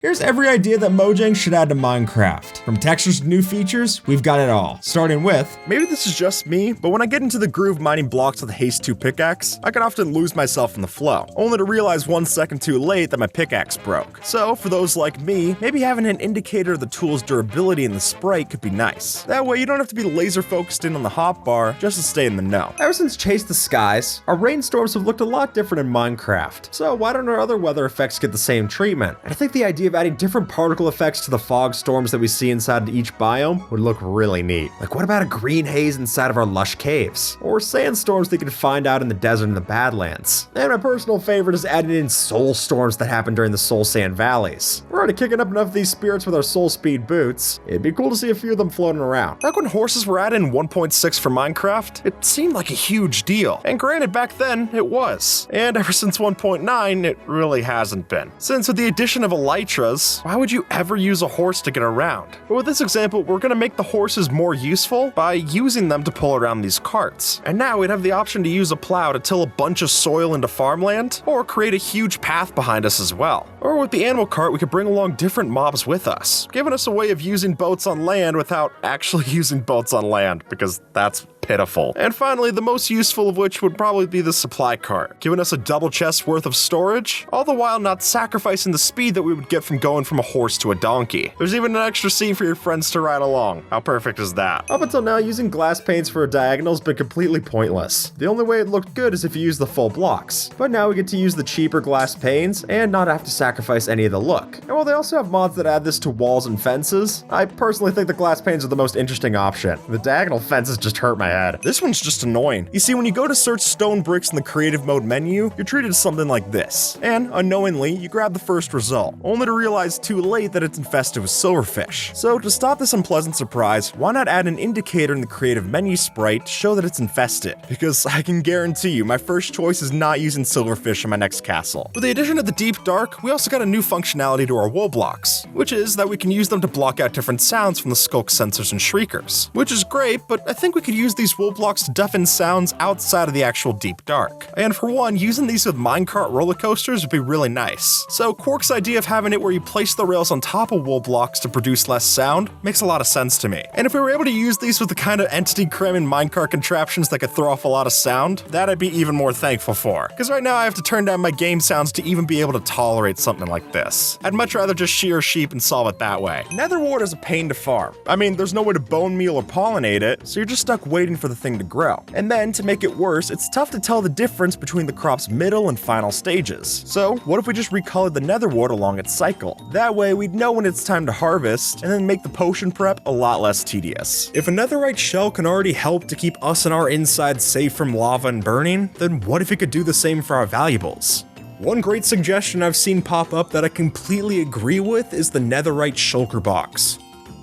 Here's every idea that Mojang should add to Minecraft. From textures to new features, we've got it all. Starting with, maybe this is just me, but when I get into the groove mining blocks with a Haste 2 pickaxe, I can often lose myself in the flow, only to realize 1 second too late that my pickaxe broke. So for those like me, maybe having an indicator of the tool's durability in the sprite could be nice. That way you don't have to be laser focused in on the hotbar just to stay in the know. Ever since Chase the Skies, our rainstorms have looked a lot different in Minecraft. So why don't our other weather effects get the same treatment? And I think the idea of adding different particle effects to the fog storms that we see inside each biome would look really neat. Like, what about a green haze inside of our lush caves? Or sandstorms that you can find out in the desert and the Badlands? And my personal favorite is adding in soul storms that happen during the soul sand valleys. We're already kicking up enough of these spirits with our soul speed boots. It'd be cool to see a few of them floating around. Back when horses were added in 1.6 for Minecraft, it seemed like a huge deal. And granted, back then, it was. And ever since 1.9, it really hasn't been. Since with the addition of elytras, why would you ever use a horse to get around? But with this example, we're gonna make the horses more useful by using them to pull around these carts. And now we'd have the option to use a plow to till a bunch of soil into farmland, or create a huge path behind us as well. Or with the animal cart, we could bring along different mobs with us, giving us a way of using boats on land without actually using boats on land, because that's pitiful. And finally, the most useful of which would probably be the supply cart, giving us a double chest worth of storage, all the while not sacrificing the speed that we would get from going from a horse to a donkey. There's even an extra seat for your friends to ride along. How perfect is that? Up until now, using glass panes for a diagonal has been completely pointless. The only way it looked good is if you use the full blocks. But now we get to use the cheaper glass panes and not have to sacrifice any of the look. And while they also have mods that add this to walls and fences, I personally think the glass panes are the most interesting option. The diagonal fences just hurt my head. This one's just annoying. You see, when you go to search stone bricks in the creative mode menu, you're treated to something like this. And unknowingly, you grab the first result, only to realize too late that it's infested with silverfish. So to stop this unpleasant surprise, why not add an indicator in the creative menu sprite to show that it's infested? Because I can guarantee you, my first choice is not using silverfish in my next castle. With the addition of the deep dark, we also got a new functionality to our wool blocks, which is that we can use them to block out different sounds from the skulk sensors and shriekers. Which is great, but I think we could use these wool blocks to deafen sounds outside of the actual deep dark. And for one, using these with minecart roller coasters would be really nice. So Quark's idea of having it where you place the rails on top of wool blocks to produce less sound makes a lot of sense to me. And if we were able to use these with the kind of entity cramming minecart contraptions that could throw off a lot of sound, that I'd be even more thankful for. Because right now I have to turn down my game sounds to even be able to tolerate something like this. I'd much rather just shear sheep and solve it that way. Nether wart is a pain to farm. I mean, there's no way to bone meal or pollinate it, so you're just stuck waiting for the thing to grow. And then, to make it worse, it's tough to tell the difference between the crop's middle and final stages. So, what if we just recolored the nether wart along its cycle? That way, we'd know when it's time to harvest, and then make the potion prep a lot less tedious. If a netherite shell can already help to keep us and our insides safe from lava and burning, then what if it could do the same for our valuables? One great suggestion I've seen pop up that I completely agree with is the netherite shulker box.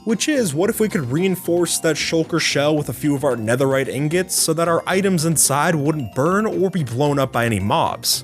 Which is, what if we could reinforce that shulker shell with a few of our netherite ingots so that our items inside wouldn't burn or be blown up by any mobs?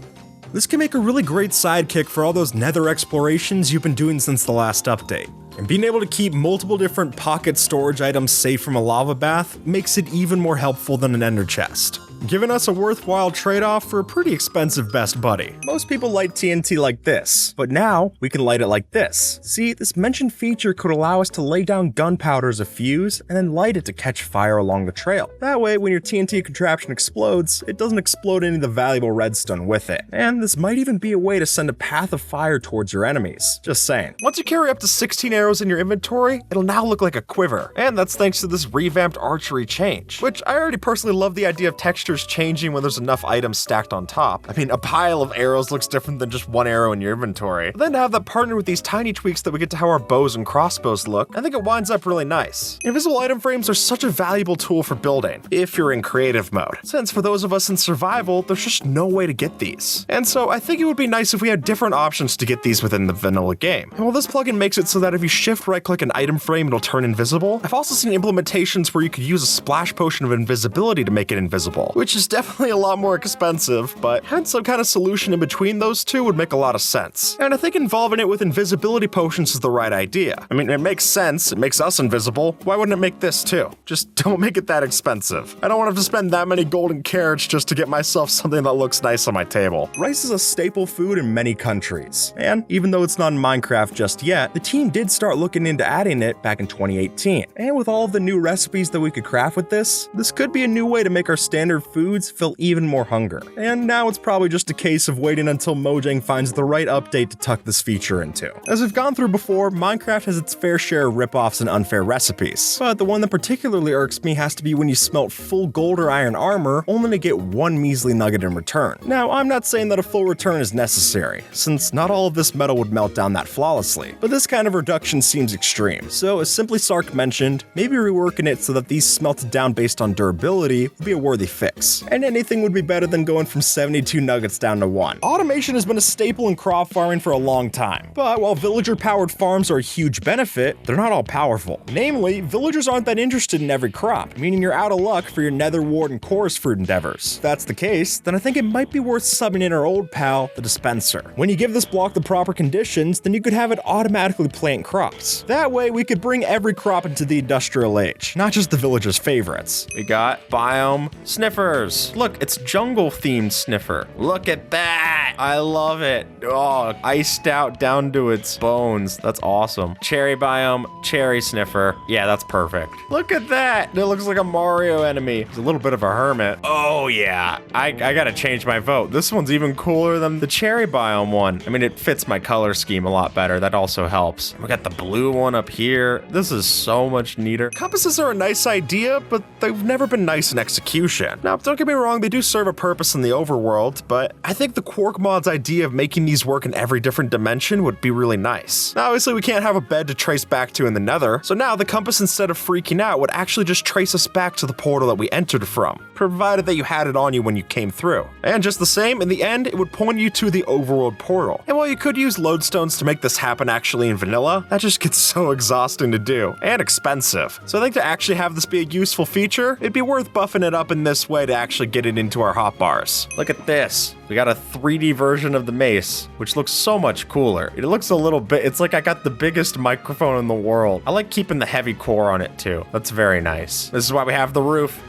This can make a really great sidekick for all those nether explorations you've been doing since the last update. And being able to keep multiple different pocket storage items safe from a lava bath makes it even more helpful than an ender chest, giving us a worthwhile trade-off for a pretty expensive best buddy. Most people light TNT like this, but now we can light it like this. See, this mentioned feature could allow us to lay down gunpowder as a fuse and then light it to catch fire along the trail. That way, when your TNT contraption explodes, it doesn't explode any of the valuable redstone with it. And this might even be a way to send a path of fire towards your enemies. Just saying. Once you carry up to 16 arrows in your inventory, it'll now look like a quiver. And that's thanks to this revamped archery change, which I already personally love the idea of textures changing when there's enough items stacked on top. I mean, a pile of arrows looks different than just one arrow in your inventory. But then to have that partner with these tiny tweaks that we get to how our bows and crossbows look, I think it winds up really nice. Invisible item frames are such a valuable tool for building, if you're in creative mode, since for those of us in survival, there's just no way to get these. And so I think it would be nice if we had different options to get these within the vanilla game. And while this plugin makes it so that if you shift right click an item frame, it'll turn invisible, I've also seen implementations where you could use a splash potion of invisibility to make it invisible. which is definitely a lot more expensive, but having some kind of solution in between those two would make a lot of sense. And I think involving it with invisibility potions is the right idea. I mean, it makes sense, it makes us invisible. Why wouldn't it make this too? Just don't make it that expensive. I don't want to have to spend that many golden carrots just to get myself something that looks nice on my table. Rice is a staple food in many countries, and even though it's not in Minecraft just yet, the team did start looking into adding it back in 2018. And with all of the new recipes that we could craft with this could be a new way to make our standard foods feel even more hunger. And now it's probably just a case of waiting until Mojang finds the right update to tuck this feature into. As we've gone through before, Minecraft has its fair share of ripoffs and unfair recipes, but the one that particularly irks me has to be when you smelt full gold or iron armor only to get one measly nugget in return. Now, I'm not saying that a full return is necessary, since not all of this metal would melt down that flawlessly, but this kind of reduction seems extreme. So, as Simply Sark mentioned, maybe reworking it so that these smelted down based on durability would be a worthy fix. And anything would be better than going from 72 nuggets down to 1. Automation has been a staple in crop farming for a long time, but while villager-powered farms are a huge benefit, they're not all powerful. Namely, villagers aren't that interested in every crop, meaning you're out of luck for your nether wart and chorus fruit endeavors. If that's the case, then I think it might be worth subbing in our old pal, the dispenser. When you give this block the proper conditions, then you could have it automatically plant crops. That way, we could bring every crop into the industrial age, not just the villagers' favorites. We got biome sniffers. Look, it's jungle-themed sniffer. Look at that! I love it. Oh, iced out down to its bones. That's awesome. Cherry biome, cherry sniffer. Yeah, that's perfect. Look at that. It looks like a Mario enemy. He's a little bit of a hermit. Oh yeah, I gotta change my vote. This one's even cooler than the cherry biome one. I mean, it fits my color scheme a lot better. That also helps. We got the blue one up here. This is so much neater. Compasses are a nice idea, but they've never been nice in execution. Now, don't get me wrong, they do serve a purpose in the overworld, but I think the Quark mod's idea of making these work in every different dimension would be really nice. Now, obviously, we can't have a bed to trace back to in the Nether, so now the compass, instead of freaking out, would actually just trace us back to the portal that we entered from, provided that you had it on you when you came through. And just the same, in the end, it would point you to the overworld portal. And while you could use lodestones to make this happen actually in vanilla, that just gets so exhausting to do, and expensive. So I think to actually have this be a useful feature, it'd be worth buffing it up in this way to actually get it into our hotbars. Look at this. We got a 3D version of the mace, which looks so much cooler. It looks a little bit, it's like I got the biggest microphone in the world. I like keeping the heavy core on it too. That's very nice. This is why we have the roof.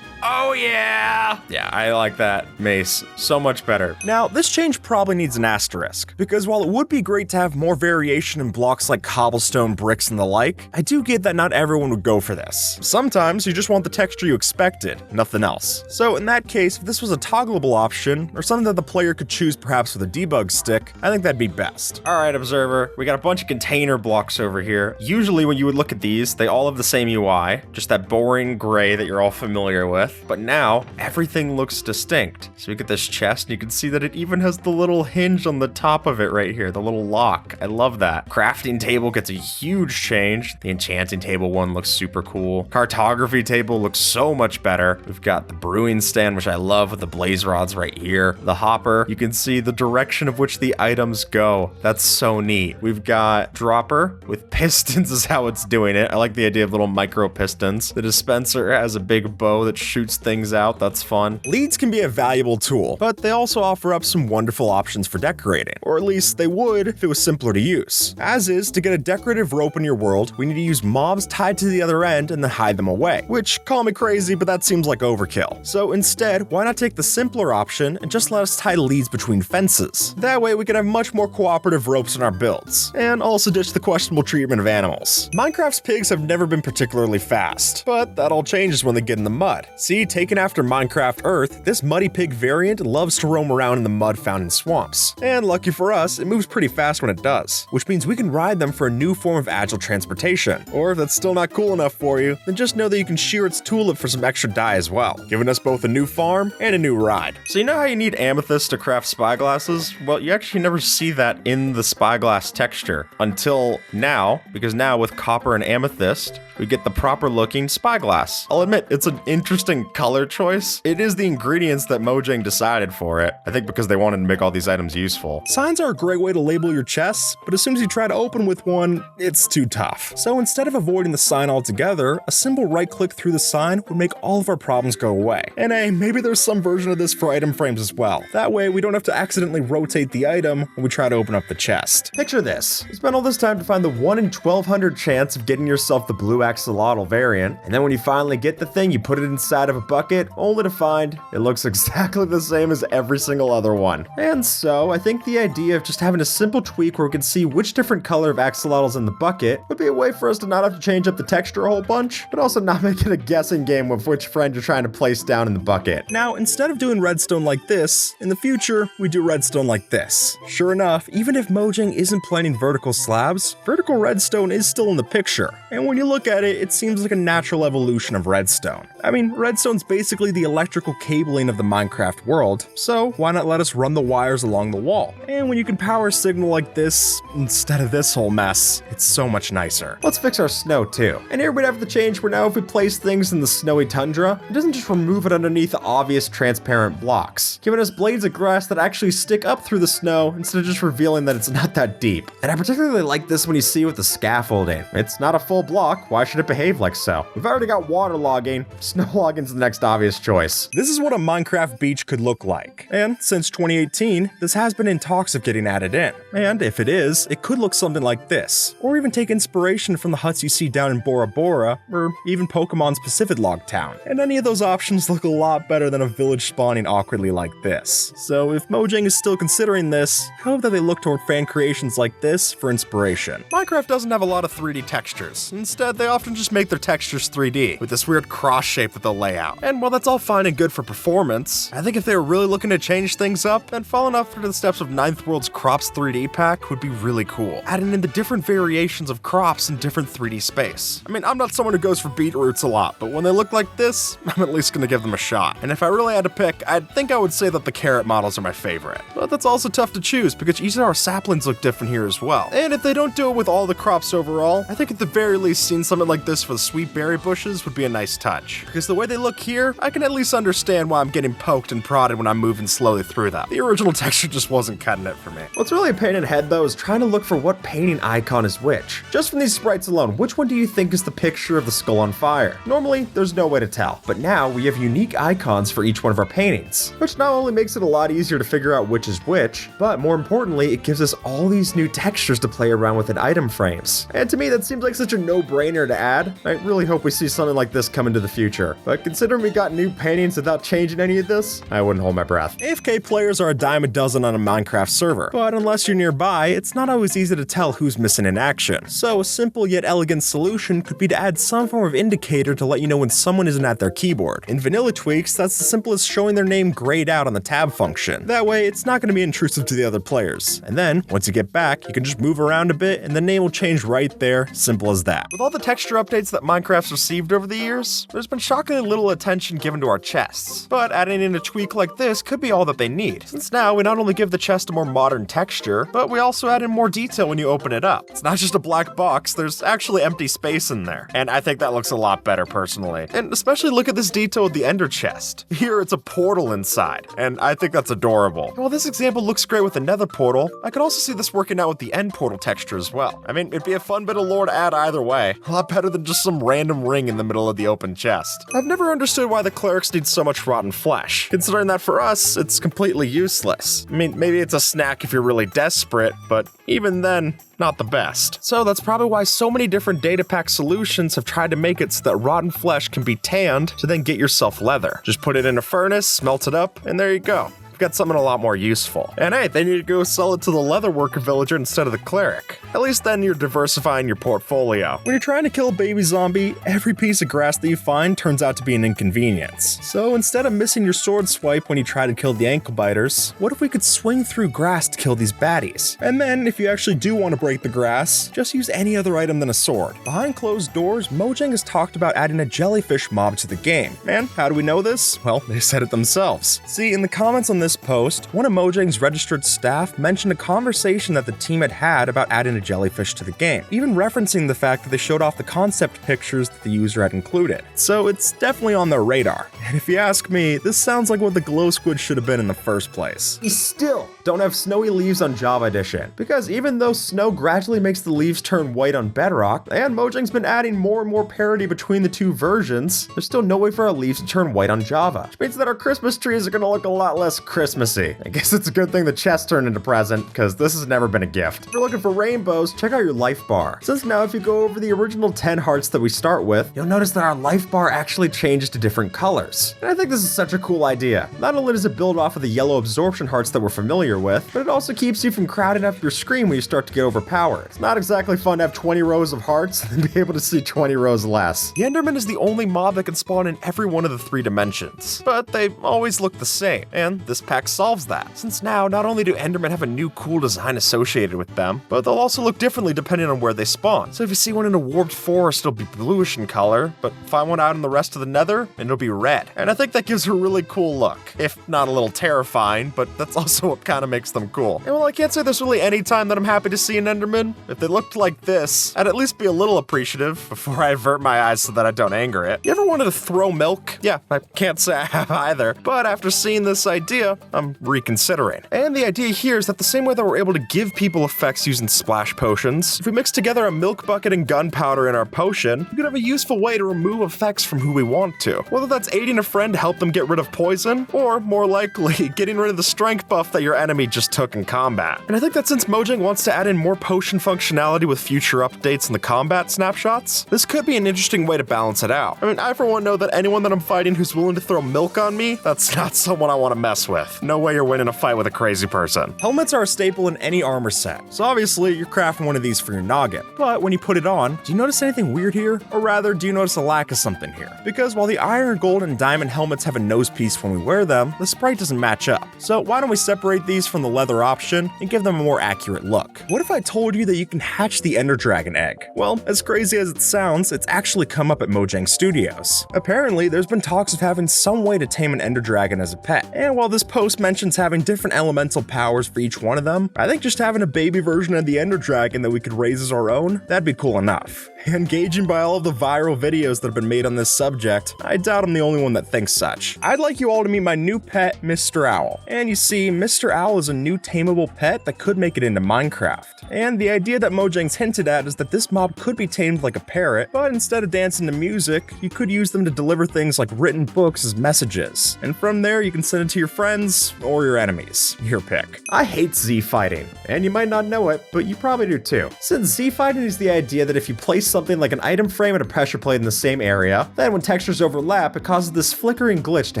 Oh yeah! Yeah, I like that mace so much better. Now, this change probably needs an asterisk, because while it would be great to have more variation in blocks like cobblestone, bricks, and the like, I do get that not everyone would go for this. Sometimes you just want the texture you expected, nothing else. So in that case, if this was a toggleable option, or something that the player could choose perhaps with a debug stick, I think that'd be best. Alright, Observer, we got a bunch of container blocks over here. Usually when you would look at these, they all have the same UI, just that boring gray that you're all familiar with. But now, everything looks distinct. So we get this chest, and you can see that it even has the little hinge on the top of it right here, the little lock. I love that. Crafting table gets a huge change. The enchanting table one looks super cool. Cartography table looks so much better. We've got the brewing stand, which I love, with the blaze rods right here. The hopper, you can see the direction of which the items go. That's so neat. We've got dropper with pistons is how it's doing it. I like the idea of little micro pistons. The dispenser has a big bow that shoots things out. That's fun. Leads can be a valuable tool, but they also offer up some wonderful options for decorating, or at least they would if it was simpler to use. As is, to get a decorative rope in your world, we need to use mobs tied to the other end and then hide them away, which, call me crazy, but that seems like overkill. So instead, why not take the simpler option and just let us tie leads between fences? That way we can have much more cooperative ropes in our builds, and also ditch the questionable treatment of animals. Minecraft's pigs have never been particularly fast, but that all changes when they get in the mud. See, taken after Minecraft Earth, this muddy pig variant loves to roam around in the mud found in swamps. And lucky for us, it moves pretty fast when it does, which means we can ride them for a new form of agile transportation. Or if that's still not cool enough for you, then just know that you can shear its tulip for some extra dye as well, giving us both a new farm and a new ride. So you know how you need amethyst to craft spyglasses? Well, you actually never see that in the spyglass texture until now, because now with copper and amethyst, we get the proper looking spyglass. I'll admit, it's an interesting color color choice. It is the ingredients that Mojang decided for it. I think because they wanted to make all these items useful. Signs are a great way to label your chests, but as soon as you try to open with one, it's too tough. So instead of avoiding the sign altogether, a simple right-click through the sign would make all of our problems go away. And hey, maybe there's some version of this for item frames as well. That way, we don't have to accidentally rotate the item when we try to open up the chest. Picture this. You spend all this time to find the 1 in 1200 chance of getting yourself the blue axolotl variant, and then when you finally get the thing, you put it inside of a bucket, only to find it looks exactly the same as every single other one. And so, I think the idea of just having a simple tweak where we can see which different color of axolotls in the bucket would be a way for us to not have to change up the texture a whole bunch, but also not make it a guessing game of which friend you're trying to place down in the bucket. Now, instead of doing redstone like this, in the future, we do redstone like this. Sure enough, even if Mojang isn't planning vertical slabs, vertical redstone is still in the picture. And when you look at it, it seems like a natural evolution of redstone. I mean, redstone's basically the electrical cabling of the Minecraft world, so why not let us run the wires along the wall? And when you can power a signal like this, instead of this whole mess, it's so much nicer. Let's fix our snow too. And here we'd have the change where now if we place things in the snowy tundra, it doesn't just remove it underneath obvious transparent blocks, giving us blades of grass that actually stick up through the snow instead of just revealing that it's not that deep. And I particularly like this when you see with the scaffolding. It's not a full block, why should it behave like so? We've already got water logging, snow logging's the next obvious choice. This is what a Minecraft beach could look like. And since 2018, this has been in talks of getting added in. And if it is, it could look something like this, or even take inspiration from the huts you see down in Bora Bora, or even Pokemon's Pacific Log Town. And any of those options look a lot better than a village spawning awkwardly like this. So if Mojang is still considering this, I hope that they look toward fan creations like this for inspiration. Minecraft doesn't have a lot of 3D textures. Instead, they often just make their textures 3D, with this weird cross shape that they'll lay out. And while that's all fine and good for performance, I think if they were really looking to change things up, then following up through the steps of Ninth World's Crops 3D pack would be really cool. Adding in the different variations of crops in different 3D space. I mean, I'm not someone who goes for beetroots a lot, but when they look like this, I'm at least gonna give them a shot. And if I really had to pick, I think I would say that the carrot models are my favorite. But that's also tough to choose because each of our saplings look different here as well. And if they don't do it with all the crops overall, I think at the very least seeing something like this for the sweet berry bushes would be a nice touch. Because the way they look here, I can at least understand why I'm getting poked and prodded when I'm moving slowly through them. The original texture just wasn't cutting it for me. What's really a pain in the head though is trying to look for what painting icon is which. Just from these sprites alone, which one do you think is the picture of the skull on fire? Normally, there's no way to tell, but now we have unique icons for each one of our paintings, which not only makes it a lot easier to figure out which is which, but more importantly, it gives us all these new textures to play around with in item frames. And to me, that seems like such a no-brainer to add. I really hope we see something like this come into the future. But considering we got new paintings without changing any of this, I wouldn't hold my breath. AFK players are a dime a dozen on a Minecraft server, but unless you're nearby, it's not always easy to tell who's missing in action. So a simple yet elegant solution could be to add some form of indicator to let you know when someone isn't at their keyboard. In vanilla tweaks, that's as simple as showing their name grayed out on the tab function. That way, it's not going to be intrusive to the other players. And then, once you get back, you can just move around a bit and the name will change right there, simple as that. With all the texture updates that Minecraft's received over the years, there's been shockingly little attention given to our chests. But adding in a tweak like this could be all that they need, since now we not only give the chest a more modern texture, but we also add in more detail when you open it up. It's not just a black box, there's actually empty space in there. And I think that looks a lot better personally. And especially look at this detail with the ender chest. Here it's a portal inside, and I think that's adorable. While this example looks great with the nether portal, I could also see this working out with the end portal texture as well. I mean, it'd be a fun bit of lore to add either way. A lot better than just some random ring in the middle of the open chest. I've never understood why the clerics need so much rotten flesh, considering that for us, it's completely useless. I mean, maybe it's a snack if you're really desperate, but even then, not the best. So that's probably why so many different data pack solutions have tried to make it so that rotten flesh can be tanned to then get yourself leather. Just put it in a furnace, smelt it up, and there you go. Got something a lot more useful. And hey, they need to go sell it to the leatherworker villager instead of the cleric. At least then you're diversifying your portfolio. When you're trying to kill a baby zombie, every piece of grass that you find turns out to be an inconvenience. So instead of missing your sword swipe when you try to kill the ankle biters, what if we could swing through grass to kill these baddies? And then, if you actually do want to break the grass, just use any other item than a sword. Behind closed doors, Mojang has talked about adding a jellyfish mob to the game. And how do we know this? Well, they said it themselves. See, in the comments on this this post, one of Mojang's registered staff mentioned a conversation that the team had had about adding a jellyfish to the game, even referencing the fact that they showed off the concept pictures that the user had included. So it's definitely on their radar. And if you ask me, this sounds like what the glow squid should have been in the first place. We still don't have snowy leaves on Java Edition, because even though snow gradually makes the leaves turn white on Bedrock, and Mojang's been adding more and more parity between the two versions, there's still no way for our leaves to turn white on Java, which means that our Christmas trees are gonna look a lot less Christmassy. I guess it's a good thing the chest turned into present, because this has never been a gift. If you're looking for rainbows, check out your life bar. Since now if you go over the original 10 hearts that we start with, you'll notice that our life bar actually changes to different colors. And I think this is such a cool idea. Not only does it build off of the yellow absorption hearts that we're familiar with, but it also keeps you from crowding up your screen when you start to get overpowered. It's not exactly fun to have 20 rows of hearts and be able to see 20 rows less. The Enderman is the only mob that can spawn in every one of the 3 dimensions, but they always look the same, and this pack solves that, since now not only do Endermen have a new cool design associated with them, but they'll also look differently depending on where they spawn. So if you see one in a warped forest, it'll be bluish in color, but find one out in the rest of the Nether, and it'll be red. And I think that gives a really cool look, if not a little terrifying, but that's also what kind of makes them cool. And well, I can't say there's really any time that I'm happy to see an Enderman. If they looked like this, I'd at least be a little appreciative before I avert my eyes so that I don't anger it. You ever wanted to throw milk? Yeah, I can't say I have either, but after seeing this idea, I'm reconsidering. And the idea here is that the same way that we're able to give people effects using splash potions, if we mix together a milk bucket and gunpowder in our potion, we could have a useful way to remove effects from who we want to. Whether that's aiding a friend to help them get rid of poison, or more likely, getting rid of the strength buff that your enemy just took in combat. And I think that since Mojang wants to add in more potion functionality with future updates in the combat snapshots, this could be an interesting way to balance it out. I mean, I for one know that anyone that I'm fighting who's willing to throw milk on me, that's not someone I want to mess with. No way you're winning a fight with a crazy person. Helmets are a staple in any armor set, so obviously you're crafting one of these for your noggin. But when you put it on, do you notice anything weird here? Or rather, do you notice a lack of something here? Because while the iron, gold, and diamond helmets have a nose piece when we wear them, the sprite doesn't match up. So why don't we separate these from the leather option and give them a more accurate look? What if I told you that you can hatch the Ender Dragon egg? Well, as crazy as it sounds, it's actually come up at Mojang Studios. Apparently, there's been talks of having some way to tame an Ender Dragon as a pet. And while this post mentions having different elemental powers for each one of them, I think just having a baby version of the Ender Dragon that we could raise as our own, that'd be cool enough. And gauging by all of the viral videos that have been made on this subject, I doubt I'm the only one that thinks such. I'd like you all to meet my new pet, Mr. Owl. And you see, Mr. Owl is a new tameable pet that could make it into Minecraft. And the idea that Mojang's hinted at is that this mob could be tamed like a parrot, but instead of dancing to music, you could use them to deliver things like written books as messages. And from there, you can send it to your friends or your enemies. Your pick. I hate Z-fighting, and you might not know it, but you probably do too. Since Z-fighting is the idea that if you place something like an item frame and a pressure plate in the same area, then when textures overlap, it causes this flickering glitch to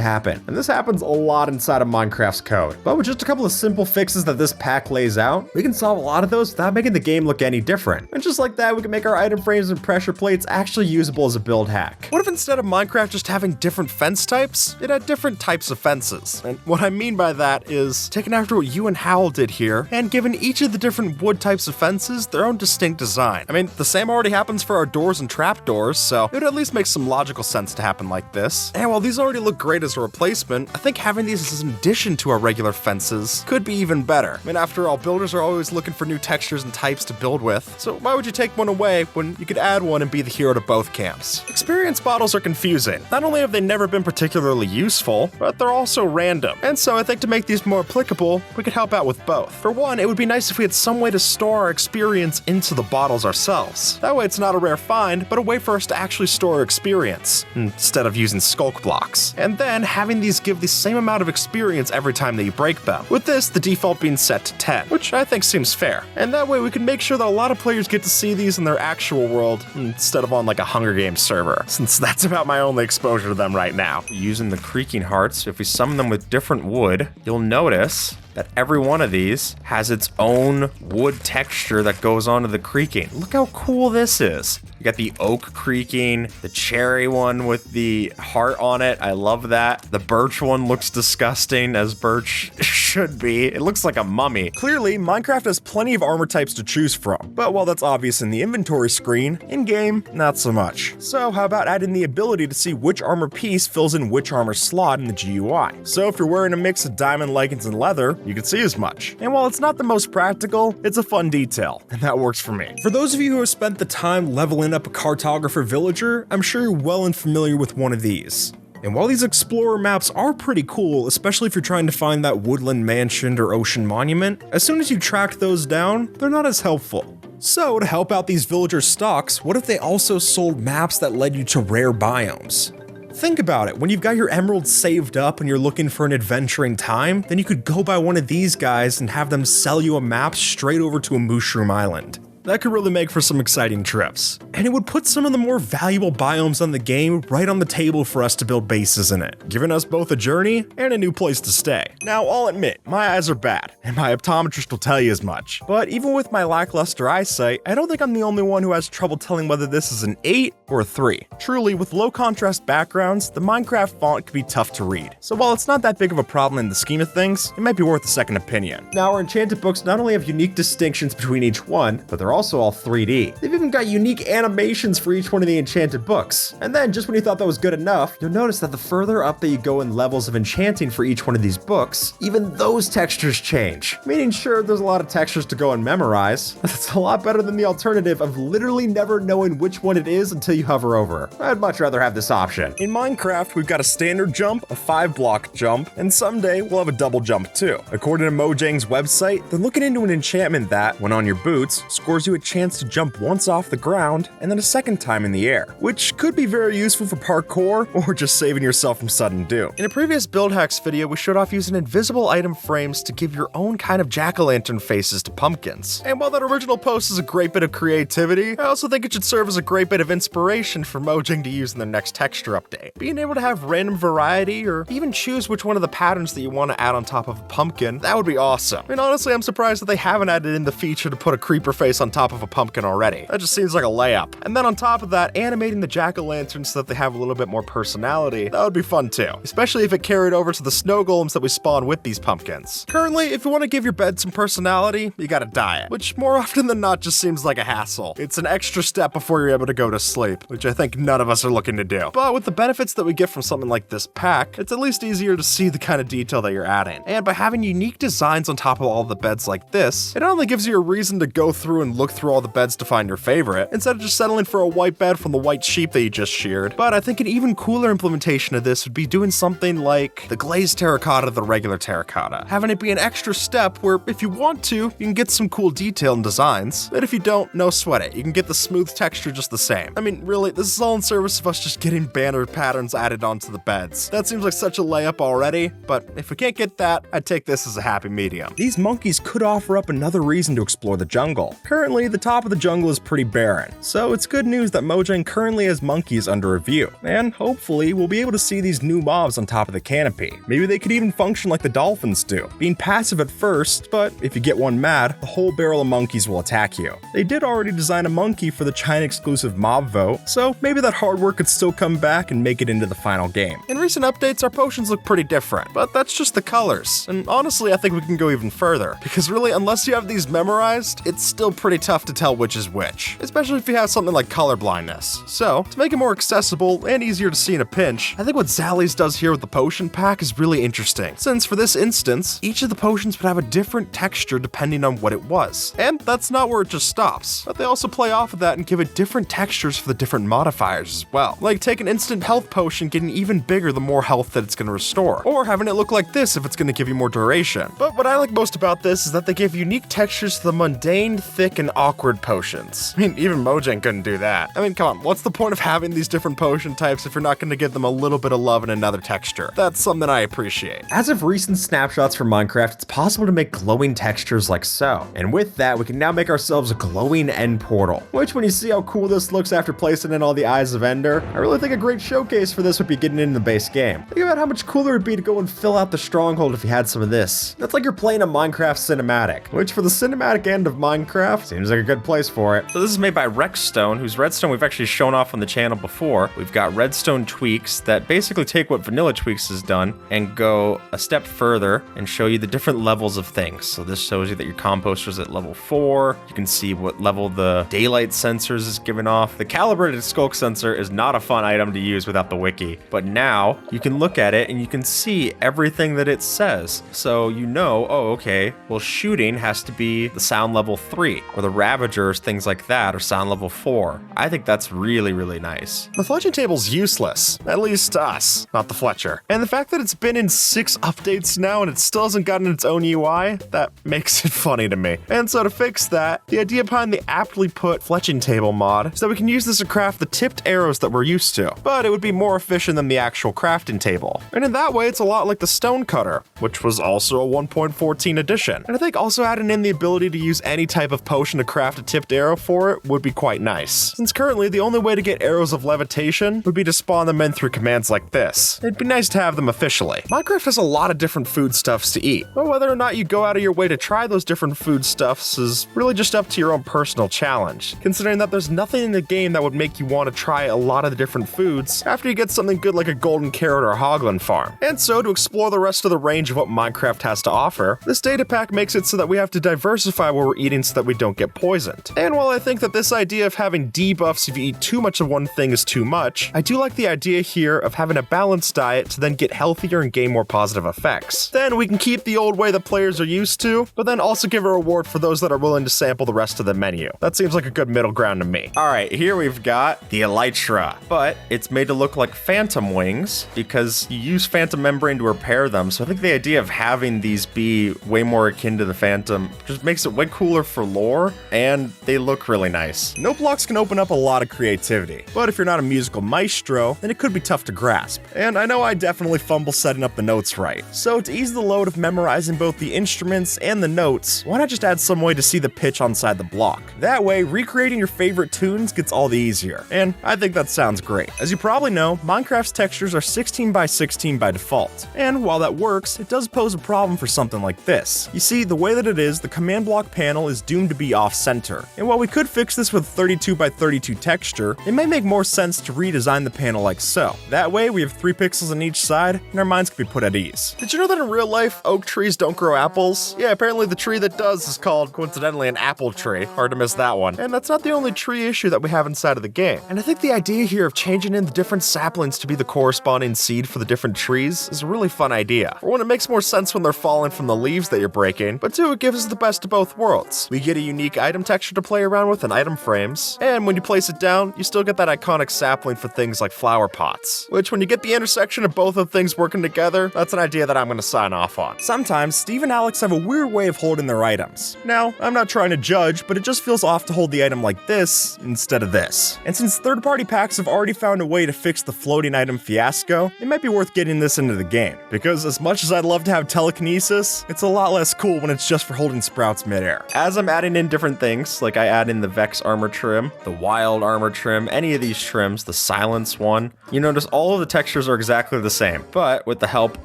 happen. And this happens a lot inside of Minecraft's code. But with just a couple of simple fixes that this pack lays out, we can solve a lot of those without making the game look any different. And just like that, we can make our item frames and pressure plates actually usable as a build hack. What if instead of Minecraft just having different fence types, it had different types of fences? And what I mean by that is taking after what you and Howell did here and giving each of the different wood types of fences their own distinct design. I mean, the same already happens for our doors and trapdoors, so it would at least make some logical sense to happen like this. And while these already look great as a replacement, I think having these as an addition to our regular fences could be even better. I mean, after all, builders are always looking for new textures and types to build with, so why would you take one away when you could add one and be the hero to both camps? Experience bottles are confusing. Not only have they never been particularly useful, but they're also random. And so I think to make these more applicable, we could help out with both. For one, it would be nice if we had some way to store our experience into the bottles ourselves. That way it's not a rare find, but a way for us to actually store our experience, instead of using sculk blocks. And then having these give the same amount of experience every time that you break them. With this, the default being set to 10, which I think seems fair. And that way we can make sure that a lot of players get to see these in their actual world, instead of on like a Hunger Games server, since that's about my only exposure to them right now. Using the creaking hearts, if we summon them with different wood, you'll notice that every one of these has its own wood texture that goes onto the creaking. Look how cool this is. You got the oak creaking, the cherry one with the heart on it. I love that. The birch one looks disgusting, as birch should be. It looks like a mummy. Clearly, Minecraft has plenty of armor types to choose from, but while that's obvious in the inventory screen, in-game, not so much. So how about adding the ability to see which armor piece fills in which armor slot in the GUI? So if you're wearing a mix of diamond, leggings, and leather, you can see as much. And while it's not the most practical, it's a fun detail, and that works for me. For those of you who have spent the time leveling up a cartographer villager, I'm sure you're well and familiar with one of these. And while these explorer maps are pretty cool, especially if you're trying to find that woodland mansion or ocean monument, as soon as you track those down, they're not as helpful. So to help out these villager stocks, what if they also sold maps that led you to rare biomes? Think about it, when you've got your emeralds saved up and you're looking for an adventuring time, then you could go by one of these guys and have them sell you a map straight over to a mushroom island. That could really make for some exciting trips. And it would put some of the more valuable biomes on the game right on the table for us to build bases in it, giving us both a journey and a new place to stay. Now, I'll admit, my eyes are bad, and my optometrist will tell you as much. But even with my lackluster eyesight, I don't think I'm the only one who has trouble telling whether this is an 8 or a 3. Truly, with low contrast backgrounds, the Minecraft font can be tough to read. So while it's not that big of a problem in the scheme of things, it might be worth a second opinion. Now, our enchanted books not only have unique distinctions between each one, but they're also all 3D. They've even got unique animations for each one of the enchanted books. And then, just when you thought that was good enough, you'll notice that the further up that you go in levels of enchanting for each one of these books, even those textures change. Meaning, sure, there's a lot of textures to go and memorize, but it's a lot better than the alternative of literally never knowing which one it is until you hover over. I'd much rather have this option. In Minecraft, we've got a standard jump, a 5-block jump, and someday we'll have a double jump too. According to Mojang's website, they're looking into an enchantment that, when on your boots, scores you a chance to jump once off the ground and then a second time in the air, which could be very useful for parkour or just saving yourself from sudden doom. In a previous build hacks video, we showed off using invisible item frames to give your own kind of jack-o'-lantern faces to pumpkins. And while that original post is a great bit of creativity, I also think it should serve as a great bit of inspiration for Mojang to use in their next texture update. Being able to have random variety or even choose which one of the patterns that you want to add on top of a pumpkin, that would be awesome. And honestly, I'm surprised that they haven't added in the feature to put a creeper face on top of a pumpkin already. That just seems like a layup. And then on top of that, animating the jack-o'-lanterns so that they have a little bit more personality, that would be fun too. Especially if it carried over to the snow golems that we spawn with these pumpkins. Currently, if you want to give your bed some personality, you gotta dye it, which more often than not just seems like a hassle. It's an extra step before you're able to go to sleep, which I think none of us are looking to do. But with the benefits that we get from something like this pack, it's at least easier to see the kind of detail that you're adding. And by having unique designs on top of all the beds like this, it not only gives you a reason to go through and look through all the beds to find your favorite, instead of just settling for a white bed from the white sheep that you just sheared. But I think an even cooler implementation of this would be doing something like the glazed terracotta, the regular terracotta. Having it be an extra step where if you want to, you can get some cool detail and designs, but if you don't, no sweat it. You can get the smooth texture just the same. I mean, really, this is all in service of us just getting banner patterns added onto the beds. That seems like such a layup already, but if we can't get that, I'd take this as a happy medium. These monkeys could offer up another reason to explore the jungle. Currently, the top of the jungle is pretty barren, so it's good news that Mojang currently has monkeys under review, and hopefully we'll be able to see these new mobs on top of the canopy. Maybe they could even function like the dolphins do, being passive at first, but if you get one mad, the whole barrel of monkeys will attack you. They did already design a monkey for the China exclusive mob vote, so maybe that hard work could still come back and make it into the final game. In recent updates, our potions look pretty different, but that's just the colors, and honestly I think we can go even further, because really unless you have these memorized, it's still pretty tough to tell which is which, especially if you have something like color blindness. So, to make it more accessible and easier to see in a pinch, I think what Zally's does here with the potion pack is really interesting, since for this instance, each of the potions would have a different texture depending on what it was. And that's not where it just stops, but they also play off of that and give it different textures for the different modifiers as well. Like take an instant health potion getting even bigger the more health that it's going to restore, or having it look like this if it's going to give you more duration. But what I like most about this is that they give unique textures to the mundane, thick, and awkward potions. I mean, even Mojang couldn't do that. I mean, come on, what's the point of having these different potion types if you're not going to give them a little bit of love and another texture? That's something I appreciate. As of recent snapshots from Minecraft, it's possible to make glowing textures like so. And with that, we can now make ourselves a glowing end portal, which when you see how cool this looks after placing in all the Eyes of Ender, I really think a great showcase for this would be getting into the base game. Think about how much cooler it would be to go and fill out the stronghold if you had some of this. That's like you're playing a Minecraft cinematic, which for the cinematic end of Minecraft, seems like a good place for it. So this is made by Rexstone, whose redstone we've actually shown off on the channel before. We've got redstone tweaks that basically take what vanilla tweaks has done and go a step further and show you the different levels of things. So this shows you that your composter's at level 4. You can see what level the daylight sensors is giving off. The calibrated skulk sensor is not a fun item to use without the wiki, but now you can look at it and you can see everything that it says. So you know, oh, okay, well, shooting has to be the sound level 3, or the Ravagers, things like that, are sound level 4. I think that's really, really nice. The fletching table's useless, at least to us, not the Fletcher. And the fact that it's been in 6 updates now and it still hasn't gotten its own UI, that makes it funny to me. And so to fix that, the idea behind the aptly put fletching table mod is that we can use this to craft the tipped arrows that we're used to, but it would be more efficient than the actual crafting table. And in that way, it's a lot like the stone cutter, which was also a 1.14 edition. And I think also adding in the ability to use any type of potion to craft a tipped arrow for it would be quite nice, since currently the only way to get arrows of levitation would be to spawn them in through commands like this. It'd be nice to have them officially. Minecraft has a lot of different foodstuffs to eat, but whether or not you go out of your way to try those different foodstuffs is really just up to your own personal challenge, considering that there's nothing in the game that would make you want to try a lot of the different foods after you get something good like a golden carrot or a hoglin farm. And so to explore the rest of the range of what Minecraft has to offer, this data pack makes it so that we have to diversify what we're eating so that we don't get poisoned. And while I think that this idea of having debuffs if you eat too much of one thing is too much, I do like the idea here of having a balanced diet to then get healthier and gain more positive effects. Then we can keep the old way that players are used to, but then also give a reward for those that are willing to sample the rest of the menu. That seems like a good middle ground to me. All right, here we've got the Elytra, but it's made to look like phantom wings because you use phantom membrane to repair them. So I think the idea of having these be way more akin to the phantom just makes it way cooler for lore, and they look really nice. Note blocks can open up a lot of creativity, but if you're not a musical maestro, then it could be tough to grasp. And I know I definitely fumble setting up the notes right. So to ease the load of memorizing both the instruments and the notes, why not just add some way to see the pitch on side the block? That way, recreating your favorite tunes gets all the easier. And I think that sounds great. As you probably know, Minecraft's textures are 16 by 16 by default. And while that works, it does pose a problem for something like this. You see, the way that it is, the command block panel is doomed to be off-center. And while we could fix this with 32 by 32 texture, it may make more sense to redesign the panel like so. That way, we have 3 pixels on each side, and our minds can be put at ease. Did you know that in real life, oak trees don't grow apples? Yeah, apparently the tree that does is called, coincidentally, an apple tree. Hard to miss that one. And that's not the only tree issue that we have inside of the game. And I think the idea here of changing in the different saplings to be the corresponding seed for the different trees is a really fun idea. For one, it makes more sense when they're falling from the leaves that you're breaking, but 2, it gives us the best of both worlds. We get a unique item texture to play around with in item frames, and when you place it down, you still get that iconic sapling for things like flower pots, which when you get the intersection of both of things working together, that's an idea that I'm going to sign off on. Sometimes, Steve and Alex have a weird way of holding their items. Now, I'm not trying to judge, but it just feels off to hold the item like this instead of this. And since third-party packs have already found a way to fix the floating item fiasco, it might be worth getting this into the game, because as much as I'd love to have telekinesis, it's a lot less cool when it's just for holding sprouts midair. As I'm adding in different things, like I add in the Vex armor trim, the Wild armor trim, any of these trims, the Silence one, you notice all of the textures are exactly the same. But with the help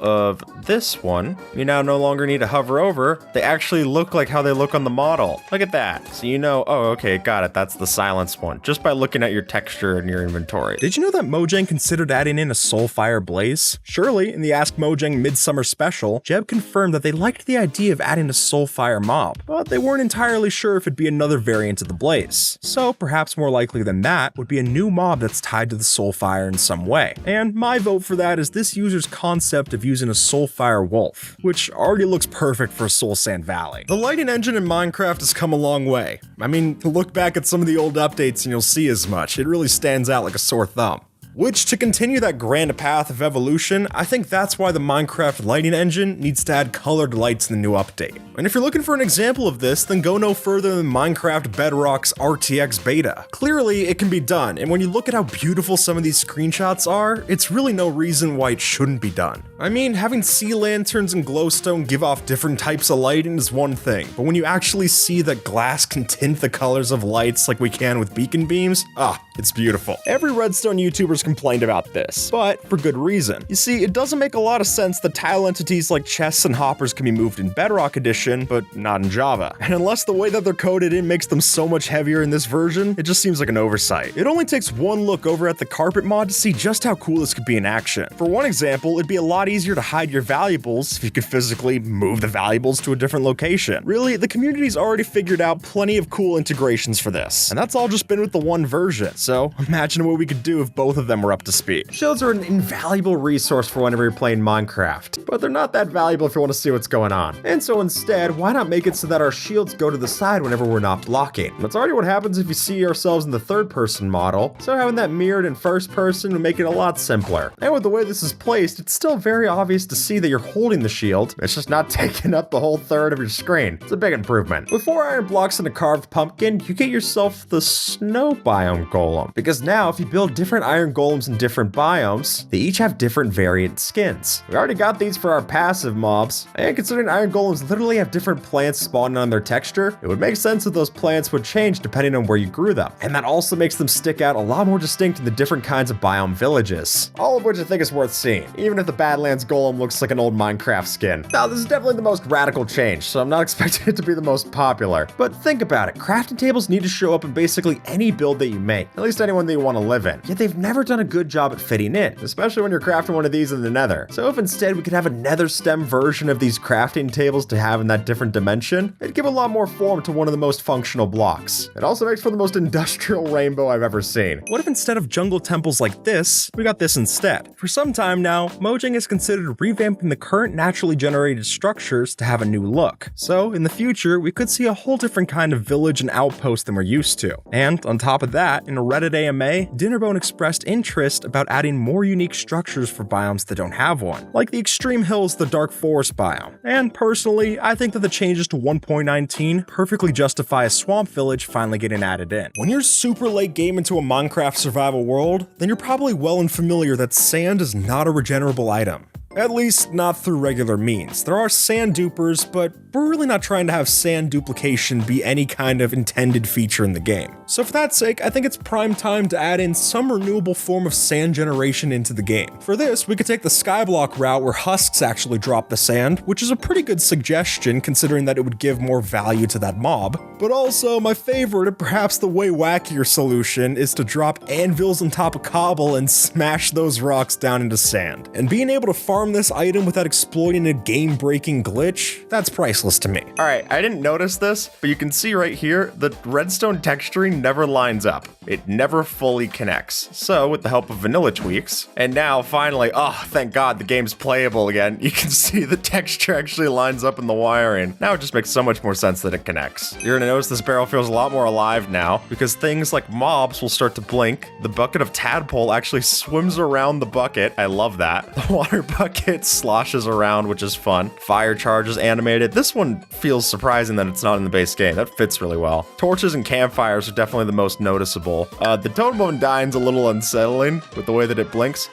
of this one, you now no longer need to hover over. They actually look like how they look on the model. Look at that. So you know, oh, okay, got it. That's the Silence one, just by looking at your texture in your inventory. Did you know that Mojang considered adding in a Soulfire Blaze? Surely, in the Ask Mojang Midsummer Special, Jeb confirmed that they liked the idea of adding a Soulfire mob, but they weren't entirely sure if it'd be another variant of the Blaze. So perhaps more likely than that would be a new mob that's tied to the Soulfire in some way. And my vote for that is this user's concept of using a Soulfire Wolfe, which already looks perfect for Soul Sand Valley. The lighting engine in Minecraft has come a long way. I mean, look back at some of the old updates and you'll see as much. It really stands out like a sore thumb. Which, to continue that grand path of evolution, I think that's why the Minecraft lighting engine needs to add colored lights in the new update. And if you're looking for an example of this, then go no further than Minecraft Bedrock's RTX beta. Clearly, it can be done, and when you look at how beautiful some of these screenshots are, it's really no reason why it shouldn't be done. I mean, having sea lanterns and glowstone give off different types of lighting is one thing, but when you actually see that glass can tint the colors of lights like we can with beacon beams, it's beautiful. Every redstone YouTuber's complained about this, but for good reason. You see, it doesn't make a lot of sense that tile entities like chests and hoppers can be moved in Bedrock Edition, but not in Java. And unless the way that they're coded in makes them so much heavier in this version, it just seems like an oversight. It only takes one look over at the carpet mod to see just how cool this could be in action. For one example, it'd be a lot easier to hide your valuables if you could physically move the valuables to a different location. Really, the community's already figured out plenty of cool integrations for this, and that's all just been with the one version, so imagine what we could do if both of them were up to speed. Shields are an invaluable resource for whenever you're playing Minecraft, but they're not that valuable if you want to see what's going on. And so instead, why not make it so that our shields go to the side whenever we're not blocking? That's already what happens if you see ourselves in the third-person model, so having that mirrored in first person would make it a lot simpler. And with the way this is placed, it's still very obvious to see that you're holding the shield, it's just not taking up the whole third of your screen. It's a big improvement. With 4 iron blocks and a carved pumpkin, you get yourself the snow biome golem. Because now, if you build different iron golems in different biomes, they each have different variant skins. We already got these for our passive mobs, and considering iron golems literally have different plants spawning on their texture, it would make sense that those plants would change depending on where you grew them. And that also makes them stick out a lot more distinct in the different kinds of biome villages. All of which I think is worth seeing, even if the Badlands golem looks like an old Minecraft skin. Now, this is definitely the most radical change, so I'm not expecting it to be the most popular. But think about it, crafting tables need to show up in basically any build that you make, at least anyone that you want to live in. Yet they've never done a good job at fitting in, especially when you're crafting one of these in the Nether. So if instead we could have a Nether stem version of these crafting tables to have in that different dimension, it'd give a lot more form to one of the most functional blocks. It also makes for the most industrial rainbow I've ever seen. What if instead of jungle temples like this, we got this instead? For some time now, Mojang has considered revamping the current naturally generated structures to have a new look. So in the future, we could see a whole different kind of village and outpost than we're used to. And on top of that, in a Reddit AMA, Dinnerbone expressed interest about adding more unique structures for biomes that don't have one, like the Extreme Hills, the Dark Forest biome. And personally, I think that the changes to 1.19 perfectly justify a swamp village finally getting added in. When you're super late game into a Minecraft survival world, then you're probably well and familiar that sand is not a regenerable item. At least not through regular means. There are sand dupers, but we're really not trying to have sand duplication be any kind of intended feature in the game. So for that sake, I think it's prime time to add in some renewable form of sand generation into the game. For this, we could take the skyblock route where husks actually drop the sand, which is a pretty good suggestion considering that it would give more value to that mob. But also, my favorite and perhaps the way wackier solution is to drop anvils on top of cobble and smash those rocks down into sand. And being able to farm this item without exploiting a game-breaking glitch, that's priceless to me. Alright, I didn't notice this, but you can see right here, the redstone texturing never lines up. It never fully connects. So, with the help of vanilla tweaks, and now finally, thank God the game's playable again, you can see the texture actually lines up in the wiring. Now it just makes so much more sense that it connects. You're gonna notice this barrel feels a lot more alive now, because things like mobs will start to blink. The bucket of tadpole actually swims around the bucket. I love that. The water bucket sloshes around, which is fun. Fire charge is animated. This one feels surprising that it's not in the base game. That fits really well. Torches and campfires are definitely the most noticeable. The totem of Undyne's a little unsettling with the way that it blinks.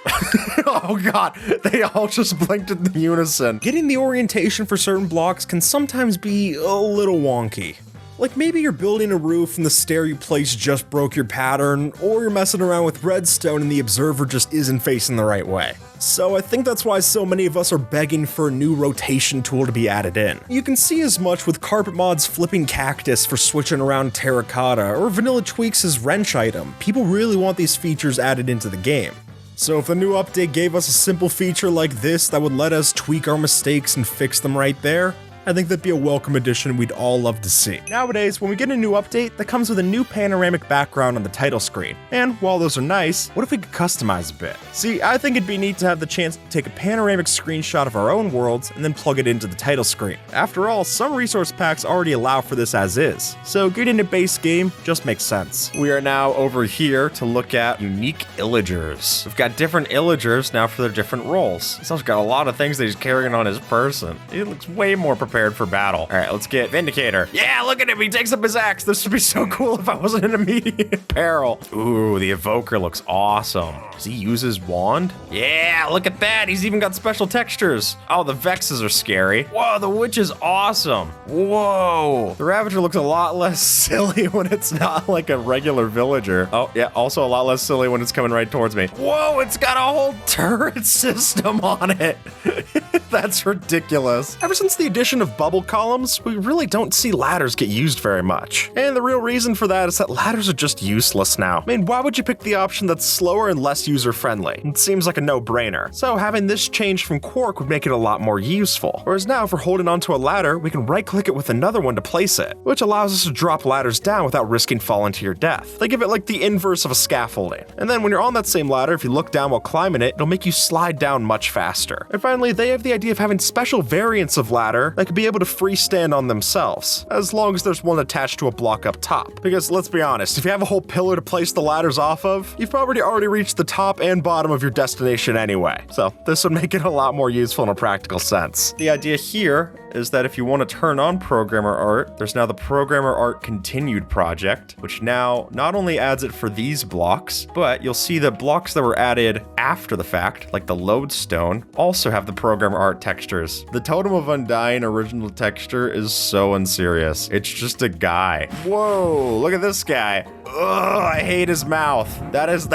Oh god, they all just blinked in unison. Getting the orientation for certain blocks can sometimes be a little wonky. Like maybe you're building a roof and the stair you placed just broke your pattern, or you're messing around with redstone and the observer just isn't facing the right way. So I think that's why so many of us are begging for a new rotation tool to be added in. You can see as much with Carpet Mod's flipping cactus for switching around terracotta, or Vanilla Tweaks' wrench item. People really want these features added into the game. So if a new update gave us a simple feature like this that would let us tweak our mistakes and fix them right there, I think that'd be a welcome addition we'd all love to see. Nowadays, when we get a new update, that comes with a new panoramic background on the title screen. And while those are nice, what if we could customize a bit? See, I think it'd be neat to have the chance to take a panoramic screenshot of our own worlds and then plug it into the title screen. After all, some resource packs already allow for this as is, so getting a base game just makes sense. We are now over here to look at unique illagers. We've got different illagers now for their different roles. He's also got a lot of things that he's carrying on his person. He looks way more prepared for battle. All right, let's get Vindicator. Yeah, look at him. He takes up his axe. This would be so cool if I wasn't in immediate peril. Ooh, the Evoker looks awesome. Does he use his wand? Yeah, look at that. He's even got special textures. Oh, the Vexes are scary. Whoa, the Witch is awesome. Whoa. The Ravager looks a lot less silly when it's not like a regular villager. Oh, yeah, also a lot less silly when it's coming right towards me. Whoa, it's got a whole turret system on it. That's ridiculous. Ever since the addition of bubble columns, we really don't see ladders get used very much. And the real reason for that is that ladders are just useless now. I mean, why would you pick the option that's slower and less user-friendly? It seems like a no-brainer. So having this change from Quark would make it a lot more useful. Whereas now, if we're holding onto a ladder, we can right-click it with another one to place it, which allows us to drop ladders down without risking falling to your death. Think of it like the inverse of a scaffolding. And then when you're on that same ladder, if you look down while climbing it, it'll make you slide down much faster. And finally, they have the idea of having special variants of ladder that could be able to freestand on themselves, as long as there's one attached to a block up top. Because let's be honest, if you have a whole pillar to place the ladders off of, you've probably already reached the top and bottom of your destination anyway. So this would make it a lot more useful in a practical sense. The idea here is that if you want to turn on programmer art, there's now the programmer art continued project, which now not only adds it for these blocks, but you'll see that blocks that were added after the fact, like the lodestone, also have the programmer art textures. The Totem of Undying original texture is so unserious. It's just a guy. Whoa, look at this guy. Ugh, I hate his mouth. That is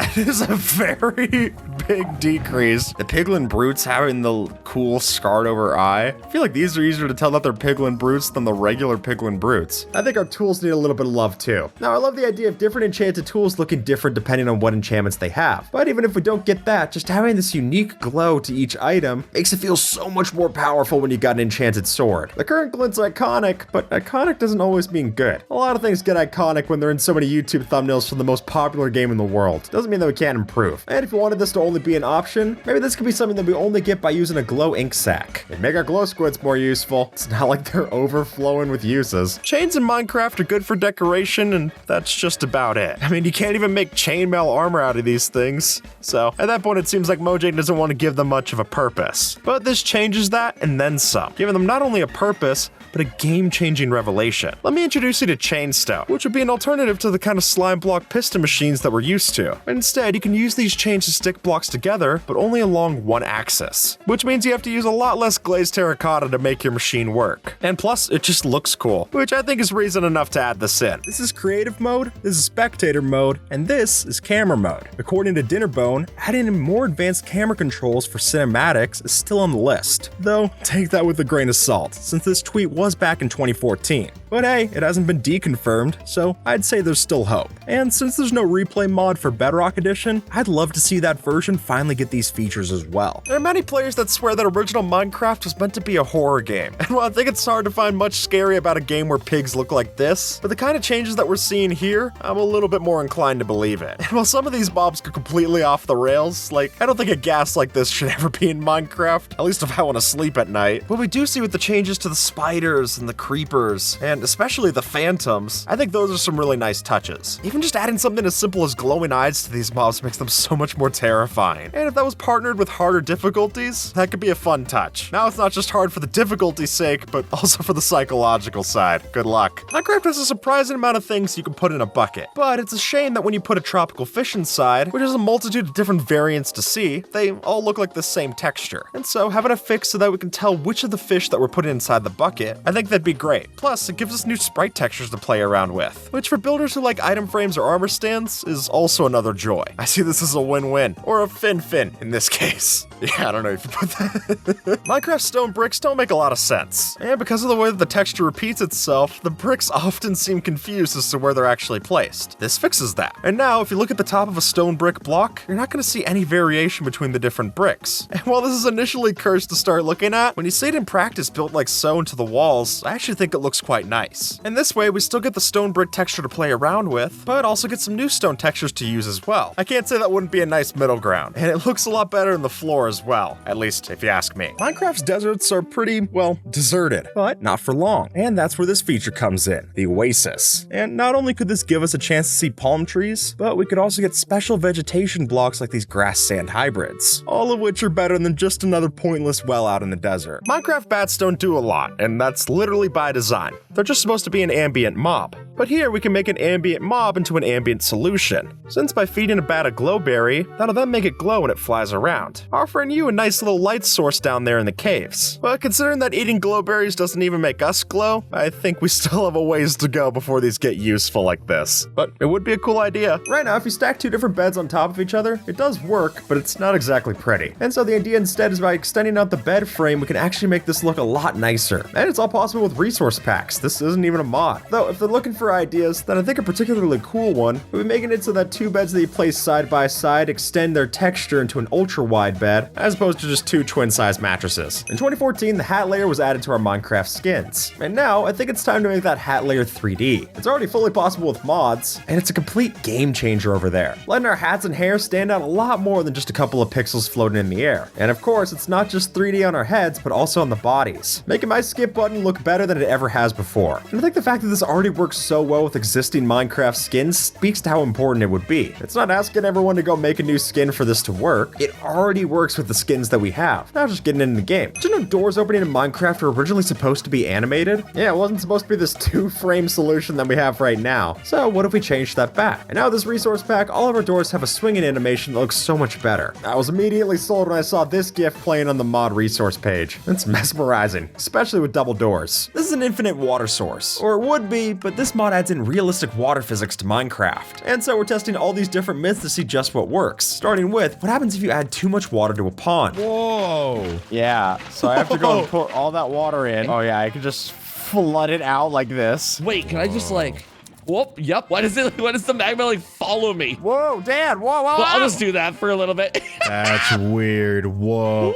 a very big decrease. The Piglin Brutes having the cool scarred over eye. I feel like these are easier to tell that they're Piglin Brutes than the regular Piglin Brutes. I think our tools need a little bit of love too. Now, I love the idea of different enchanted tools looking different depending on what enchantments they have. But even if we don't get that, just having this unique glow to each item makes it feel so much more powerful when you got an enchanted sword. The current glint's iconic, but iconic doesn't always mean good. A lot of things get iconic when they're in so many YouTube thumbnails for the most popular game in the world. Doesn't mean that we can't improve. And if you wanted this to only be an option, maybe this could be something that we only get by using a glow ink sac. It'd make our glow squids more useful. It's not like they're overflowing with uses. Chains in Minecraft are good for decoration, and that's just about it. I mean, you can't even make chainmail armor out of these things. So at that point, it seems like Mojang doesn't want to give them much of a purpose. But this changes that and then some, giving them not only a purpose, but a game-changing revelation. Let me introduce you to Chainstone, which would be an alternative to the kind of slime block piston machines that we're used to. Instead, you can use these chains to stick blocks together, but only along one axis, which means you have to use a lot less glazed terracotta to make your machine work. And plus, it just looks cool, which I think is reason enough to add this in. This is creative mode, this is spectator mode, and this is camera mode. According to Dinnerbone, adding in more advanced camera controls for cinematics is still on the list. Though, take that with a grain of salt, since this tweet was back in 2014. But hey, it hasn't been deconfirmed, so I'd say there's still hope. And since there's no replay mod for Bedrock Edition, I'd love to see that version finally get these features as well. There are many players that swear that original Minecraft was meant to be a horror game, and while I think it's hard to find much scary about a game where pigs look like this, but the kind of changes that we're seeing here, I'm a little bit more inclined to believe it. And while some of these mobs go completely off the rails, like, I don't think a gas like this should ever be in Minecraft, at least if I want to sleep at night. But we do see with the changes to the spiders and the creepers, and especially the phantoms, I think those are some really nice touches. Even just adding something as simple as glowing eyes to these mobs makes them so much more terrifying. And if that was partnered with harder difficulties, that could be a fun touch. Now it's not just hard for the difficulty's sake, but also for the psychological side. Good luck. Minecraft has a surprising amount of things you can put in a bucket, but it's a shame that when you put a tropical fish inside, which has a multitude of different variants to see, they all look like the same texture. And so having a fix so that we can tell which of the fish that we're putting inside the bucket, I think that'd be great. Plus, it gives gives us new sprite textures to play around with, which for builders who like item frames or armor stands is also another joy. I see this as a win-win, or a fin-fin in this case. Yeah, I don't know if you put that. Minecraft stone bricks don't make a lot of sense, and because of the way that the texture repeats itself, the bricks often seem confused as to where they're actually placed. This fixes that. And now, if you look at the top of a stone brick block, you're not going to see any variation between the different bricks. And while this is initially cursed to start looking at, when you see it in practice built like so into the walls, I actually think it looks quite nice. And this way, we still get the stone brick texture to play around with, but also get some new stone textures to use as well. I can't say that wouldn't be a nice middle ground, and it looks a lot better in the floor as well, at least if you ask me. Minecraft's deserts are pretty, well, deserted, but not for long. And that's where this feature comes in, the Oasis. And not only could this give us a chance to see palm trees, but we could also get special vegetation blocks like these grass sand hybrids, all of which are better than just another pointless well out in the desert. Minecraft bats don't do a lot, and that's literally by design. They're just supposed to be an ambient mob. But here we can make an ambient mob into an ambient solution, since by feeding a bat a glowberry, that'll then make it glow when it flies around, offering you a nice little light source down there in the caves. But considering that eating glowberries doesn't even make us glow, I think we still have a ways to go before these get useful like this. But it would be a cool idea. Right now, if you stack two different beds on top of each other, it does work, but it's not exactly pretty. And so the idea instead is by extending out the bed frame, we can actually make this look a lot nicer. And it's all possible with resource packs. This isn't even a mod. Though, if they're looking for ideas, then I think a particularly cool one would be making it so that two beds that you place side by side extend their texture into an ultra-wide bed, as opposed to just two twin-sized mattresses. In 2014, the hat layer was added to our Minecraft skins. And now, I think it's time to make that hat layer 3D. It's already fully possible with mods, and it's a complete game changer over there, letting our hats and hair stand out a lot more than just a couple of pixels floating in the air. And of course, it's not just 3D on our heads, but also on the bodies, making my skip button look better than it ever has before. And I think the fact that this already works so well with existing Minecraft skins speaks to how important it would be. It's not asking everyone to go make a new skin for this to work. It already works with the skins that we have, not just getting into the game. Did you know doors opening in Minecraft were originally supposed to be animated? Yeah, it wasn't supposed to be this two-frame solution that we have right now. So what if we changed that back? And now with this resource pack, all of our doors have a swinging animation that looks so much better. I was immediately sold when I saw this GIF playing on the mod resource page. It's mesmerizing, especially with double doors. This is an infinite water source, or it would be, but this mod adds in realistic water physics to Minecraft. And so we're testing all these different myths to see just what works, starting with what happens if you add too much water to a pond. Whoa. Yeah, so I have to go and put all that water in. Oh yeah, I can just flood it out like this. Wait, can I just like... Whoop, yep. Why does the magma like follow me? Whoa, Dad, whoa. Well, I'll just do that for a little bit. That's weird. Whoa.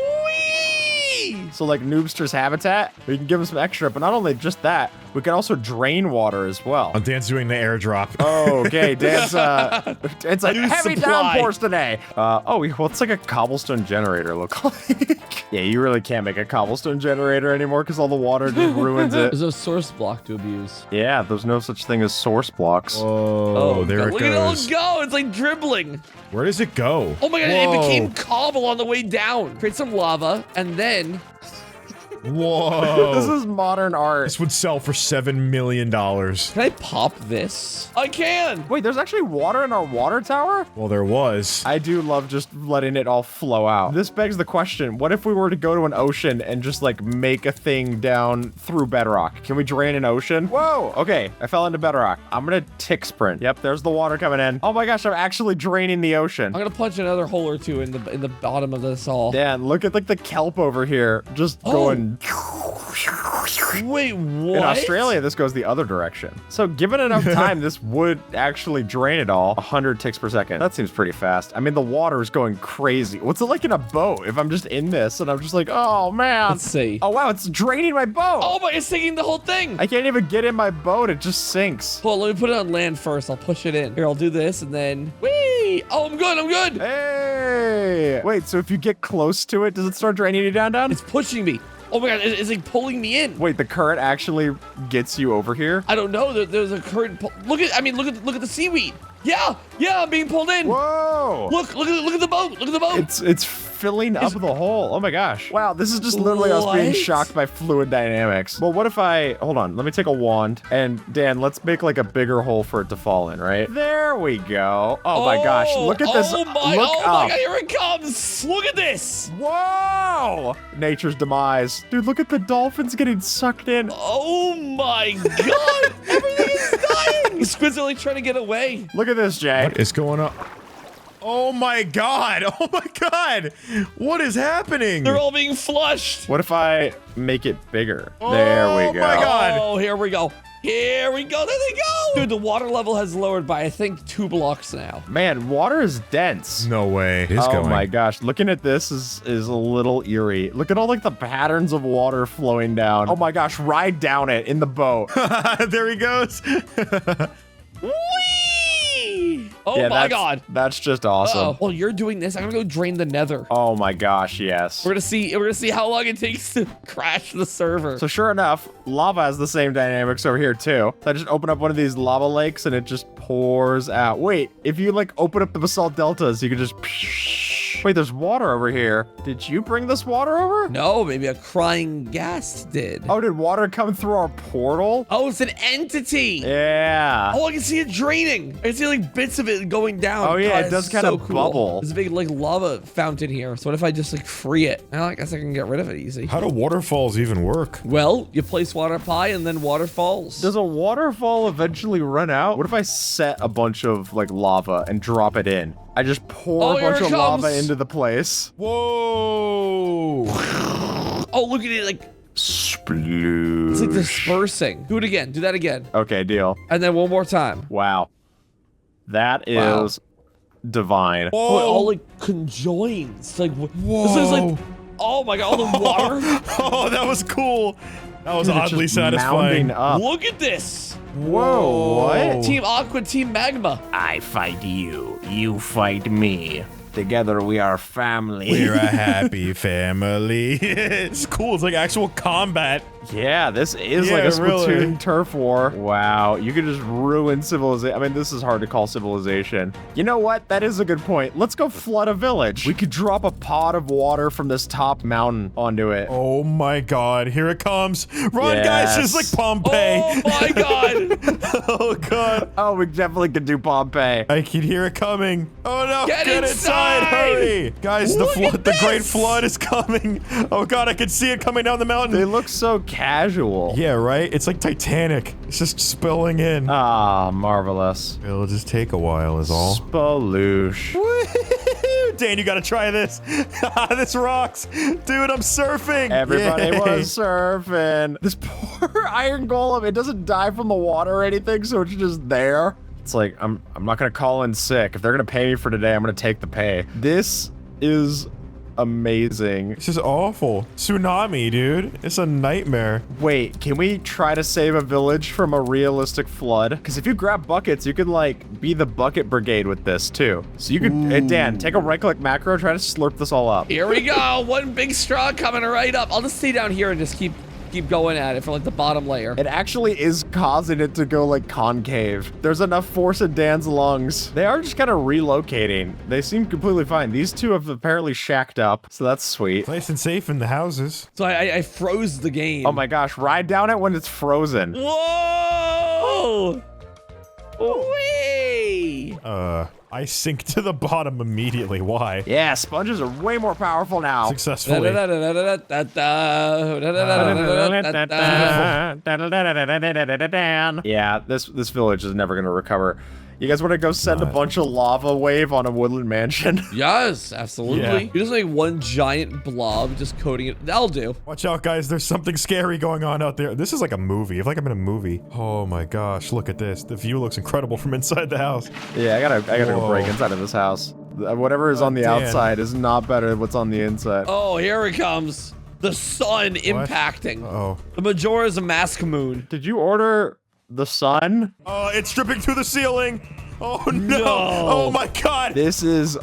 So like Noobster's habitat, we can give him some extra, but not only just that, we can also drain water as well. Oh, Dan's doing the airdrop. Oh, okay, Dan's it's like New heavy supply. downpours today. Well, it's like a cobblestone generator look like. Yeah, you really can't make a cobblestone generator anymore because all the water just ruins it. There's a source block to abuse. Yeah, there's no such thing as source blocks. Oh, there God, it look goes. at it all go. It's like dribbling. Where does it go? Oh my God, Whoa. it became cobble on the way down. Create some lava and then... Whoa. This is modern art. This would sell for $7 million. Can I pop this? I can. Wait, there's actually water in our water tower? Well, there was. I do love just letting it all flow out. This begs the question, what if we were to go to an ocean and just like make a thing down through bedrock? Can we drain an ocean? Whoa, okay, I fell into bedrock. I'm gonna tick sprint. Yep, there's the water coming in. Oh my gosh, I'm actually draining the ocean. I'm gonna punch another hole or two in the bottom of this all. Dan, look at like the kelp over here, just going. Wait, what? In Australia, this goes the other direction. So given enough time, this would actually drain it all. 100 ticks per second. That seems pretty fast. I mean, the water is going crazy. What's it like in a boat if I'm just in this and I'm just like, oh man. Let's see. Oh wow, it's draining my boat. Oh my, it's sinking the whole thing. I can't even get in my boat. It just sinks. Hold on, let me put it on land first. I'll push it in. Here, I'll do this and then... Whee! Oh, I'm good, I'm good. Hey! Wait, so if you get close to it, does it start draining you down? It's pushing me. Oh my God, it's like pulling me in. Wait, the current actually gets you over here? I don't know. There's a current. Look at the seaweed. Yeah, I'm being pulled in. Whoa! Look at the boat. Look at the boat. It's filling up the hole. Oh my gosh. Wow, this is just literally us being What? shocked by fluid dynamics. Well, what if hold on, let me take a wand, and Dan, let's make like a bigger hole for it to fall in, right? There we go. Oh my gosh, look at this. Oh my Look up. God, here it comes. Look at this. Whoa! Nature's demise. Dude, look at the dolphins getting sucked in. Oh my God, everything is dying. Squid's only trying to get away. Look at this, Jay. What is going on? Oh my god! Oh my god! What is happening? They're all being flushed. What if I make it bigger? There we go. Oh my god! Oh, here we go. Here we go. There they go. Dude, the water level has lowered by, I think, 2 blocks now. Man, water is dense. No way. It's Oh going. my gosh, looking at this is a little eerie. Look at all like the patterns of water flowing down. Oh my gosh, ride down it in the boat. There he goes. Whee! Oh Yeah, my God. That's just awesome. Uh-oh. While you're doing this, I'm gonna go drain the Nether. Oh my gosh, yes. We're gonna see how long it takes to crash the server. So sure enough, lava has the same dynamics over here too. So I just open up one of these lava lakes and it just pours out. Wait, if you like open up the basalt deltas, you can just... Wait, there's water over here. Did you bring this water over? No, maybe a crying ghast did. Oh, did water come through our portal? Oh, it's an entity. Yeah. Oh, I can see it draining. I can see like bits of it going down. Oh, yeah, God, it it's does kind so of cool. bubble. There's a big like lava fountain here. So what if I just like free it? Well, I guess I can get rid of it easy. How do waterfalls even work? Well, you place water pie and then water falls. Does a waterfall eventually run out? What if I set a bunch of like lava and drop it in? I just pour a here bunch it of lava comes. into the place. Whoa! Oh, look at it, like Sploosh. it's like dispersing. Do it again. Do that again. Okay, deal. And then one more time. Wow. That Wow. is divine. Oh, it all like conjoins. Like this is like, oh my God, all the water. Oh, that was cool. That was Dude, it's oddly just satisfying. mounding up. Look at this. Whoa, what? Team Aqua, Team Magma. I fight you, you fight me. Together we are family. We're a happy family. It's cool. It's like actual combat. Yeah, this is Yeah, like a Splatoon really. turf war. Wow, you could just ruin civilization. I mean, this is hard to call civilization. You know what? That is a good point. Let's go flood a village. We could drop a pot of water from this top mountain onto it. Oh my god, here it comes. Run, guys, just like Yes. Pompeii. Oh my God. Oh god. Oh, we definitely could do Pompeii. I can hear it coming. Oh no, Get inside. inside. Hurry. Guys, Look the at great this. flood is coming. Oh god, I can see it coming down the mountain. They look so casual. Yeah, right? It's like Titanic. It's just spilling in. Ah, marvelous. It'll just take a while is all. Spaloosh. Woo! Dan, you gotta try this. This rocks. Dude, I'm surfing. Everybody Yay. was surfing. This poor iron golem, it doesn't die from the water or anything, so it's just there. It's like, I'm not gonna call in sick. If they're gonna pay me for today, I'm gonna take the pay. This is amazing. This is awful. Tsunami, dude. It's a nightmare. Wait, can we try to save a village from a realistic flood? Because if you grab buckets, you can like be the bucket brigade with this too. So you could, and Dan, take a right-click macro, try to slurp this all up. Here we go. One big straw coming right up. I'll just stay down here and just keep going at it for like the bottom layer. It actually is causing it to go like concave. There's enough force in Dan's lungs. They are just kind of relocating. They seem completely fine. These two have apparently shacked up, so that's sweet. Nice and safe in the houses. So I froze the game. Oh my gosh, ride down it when it's frozen. Whoa! Whee! I sink to the bottom immediately. Why? Yeah, sponges are way more powerful now. Successfully. Yeah, this village is never gonna recover. You guys want to go send a bunch of lava wave on a woodland mansion? Yes, absolutely. Yeah. You just like one giant blob just coating it. That'll do. Watch out, guys. There's something scary going on out there. This is like a movie. I feel like I'm in a movie. Oh my gosh, look at this. The view looks incredible from inside the house. Yeah, I gotta go Whoa. break inside of this house. Whatever is on the Dan. outside is not better than what's on the inside. Oh, here it comes. The sun impacting. Oh. The Majora's Mask moon. Did you order the sun? Oh, it's dripping through the ceiling. Oh no. No. Oh my god. This is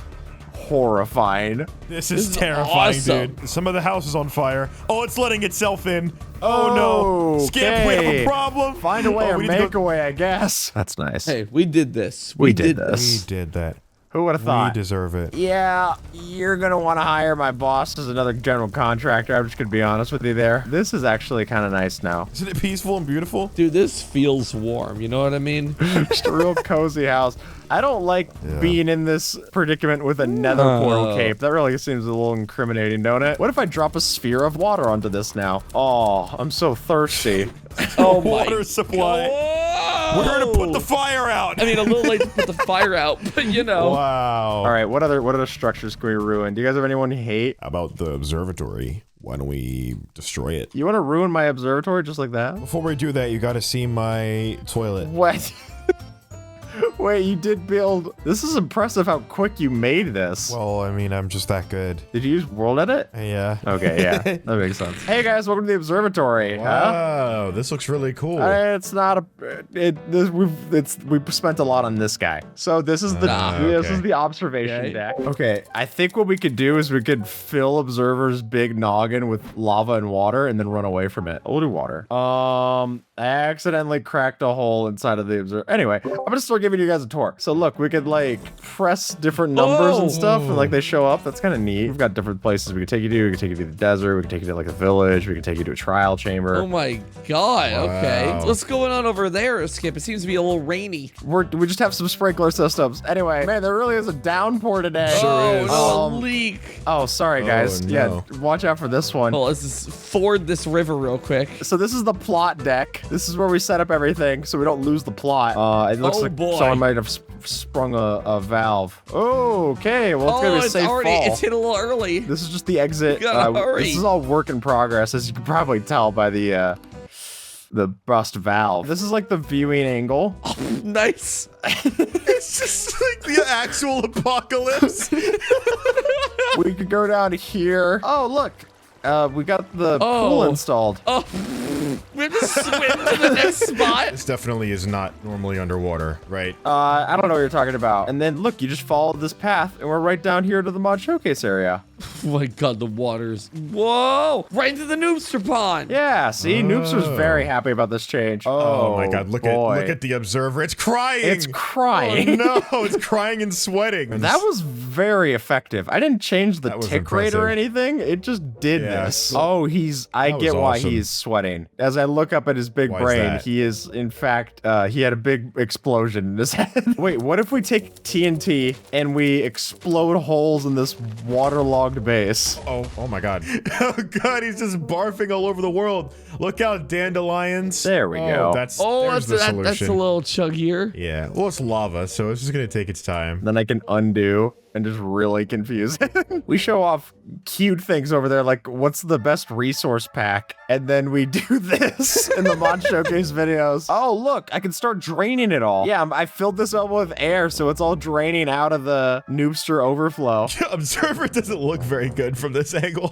horrifying. This is is terrifying, awesome. dude. Some of the house is on fire. Oh, it's letting itself in. Oh no. Scamp, we have Okay. a problem. Find a way Oh, or we need to make go- a way, I guess. That's nice. Hey, we did this. We did We this. did that. Who would have thought? We deserve it. Yeah, you're gonna want to hire my boss as another general contractor. I'm just gonna be honest with you there. This is actually kind of nice now. Isn't it peaceful and beautiful? Dude, this feels warm. You know what I mean? Just a real cozy house. I don't like being in this predicament with a nether portal cape. That really seems a little incriminating, don't it? What if I drop a sphere of water onto this now? Oh, I'm so thirsty. Oh my Water supply. Whoa! We're gonna put the fire out. I mean, a little late to put the fire out, but you know. Wow. All right, what other structures can we ruin? Do you guys have anyone you hate? How about the observatory? Why don't we destroy it? You want to ruin my observatory just like that? Before we do that, you gotta see my toilet. What? Wait, you did build... This is impressive how quick you made this. Well, I mean, I'm just that good. Did you use World Edit? Yeah. Okay, yeah. That makes sense. Hey guys, welcome to the observatory. Wow, this looks really cool. It's not a... we've spent a lot on this guy. So this is the this is the observation deck. Okay, I think what we could do is we could fill Observer's big noggin with lava and water and then run away from it. We'll do water. I accidentally cracked a hole inside of the observer. Anyway, I'm gonna start giving you guys a tour. So look, we could like press different numbers and stuff, and like they show up. That's kind of neat. We've got different places we could take you to. We could take you to the desert. We could take you to like a village. We could take you to a trial chamber. Oh my god. Okay. What's going on over there, Skip? It seems to be a little rainy. We just have some sprinkler systems. Anyway, man, there really is a downpour today. No, a leak. Oh, sorry guys. no. Yeah, watch out for this one. Well, let's just ford this river real quick. So this is the plot deck. This is where we set up everything so we don't lose the plot. It looks like someone might have sprung a valve. Oh, okay. Well, it's gonna be a safe fall. It's hit a little early. This is just the exit. Gotta hurry. This is all work in progress, as you can probably tell by the burst valve. This is like the viewing angle. Oh, nice. It's just like the actual apocalypse. We could go down here. Oh, look. We got the pool installed. Oh, we have to swim to the next spot. This definitely is not normally underwater, right? I don't know what you're talking about. And then look, you just follow this path, and we're right down here to the mod showcase area. Oh my god, the waters. Whoa! Right into the Noobster pond. Yeah, see, Noobster's very happy about this change. Oh my god, look at the observer. It's crying. It's crying. Oh no, it's crying and sweating. That was very effective. I didn't change the tick rate or impressive. anything. It just did this. Oh, I get why awesome. he's sweating. As I look up at his big Why is brain, that? he is, in fact, he had a big explosion in his head. Wait, what if we take TNT and we explode holes in this waterlogged base? Oh my god. Oh god, he's just barfing all over the world. Look out, dandelions. There we go. There's the solution. That's a little chuggier. Yeah, well, it's lava, so it's just gonna take its time. Then I can undo and just really confuse it. We show off cute things over there, like what's the best resource pack, and then we do this in the mod showcase videos. Oh, look, I can start draining it all. Yeah, I filled this up with air, so it's all draining out of the Noobster overflow. Observer doesn't look very good from this angle.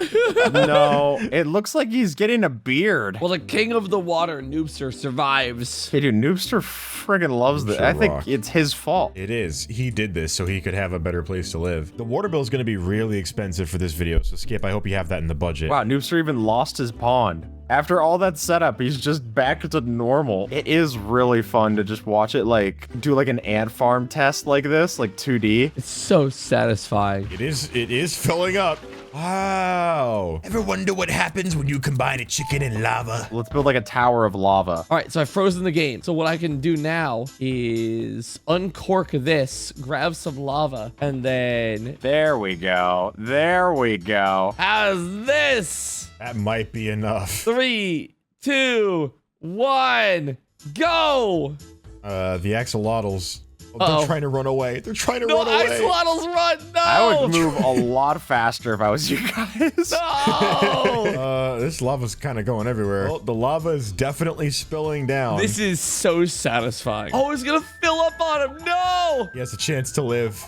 No, it looks like he's getting a beard. Well, the king of the water, Noobster, survives. Hey, dude, Noobster friggin' loves this. I think it's his fault. It is. He did this so he could have a better place to live. The water bill is going to be really expensive for this video, so Skip, I hope you have that in the budget. Wow, Noobster even lost his pond. After all that setup, he's just back to normal. It is really fun to just watch it, like, do like an ant farm test like this, like 2D. It's so satisfying. It is filling up. Wow. Ever wonder what happens when you combine a chicken and lava? Let's build like a tower of lava. All right, so I've frozen the game. So what I can do now is uncork this, grab some lava, and then... There we go. There we go. How's this? That might be enough. 3, 2, 1, go! The axolotls. Oh, they're trying to run away. They're trying to run away. Axolotls run! No! I would move a lot faster if I was you guys. No! This lava's kind of going everywhere. Well, the lava is definitely spilling down. This is so satisfying. Oh, it's gonna fill up on him. No! He has a chance to live.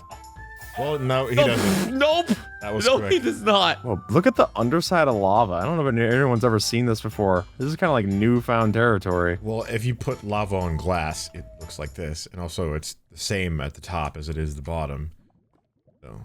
Well, no, he doesn't. Nope. That was no, quick. he does not. Well, look at the underside of lava. I don't know if anyone's ever seen this before. This is kind of like newfound territory. Well, if you put lava on glass, it looks like this. And also, it's the same at the top as it is the bottom. So.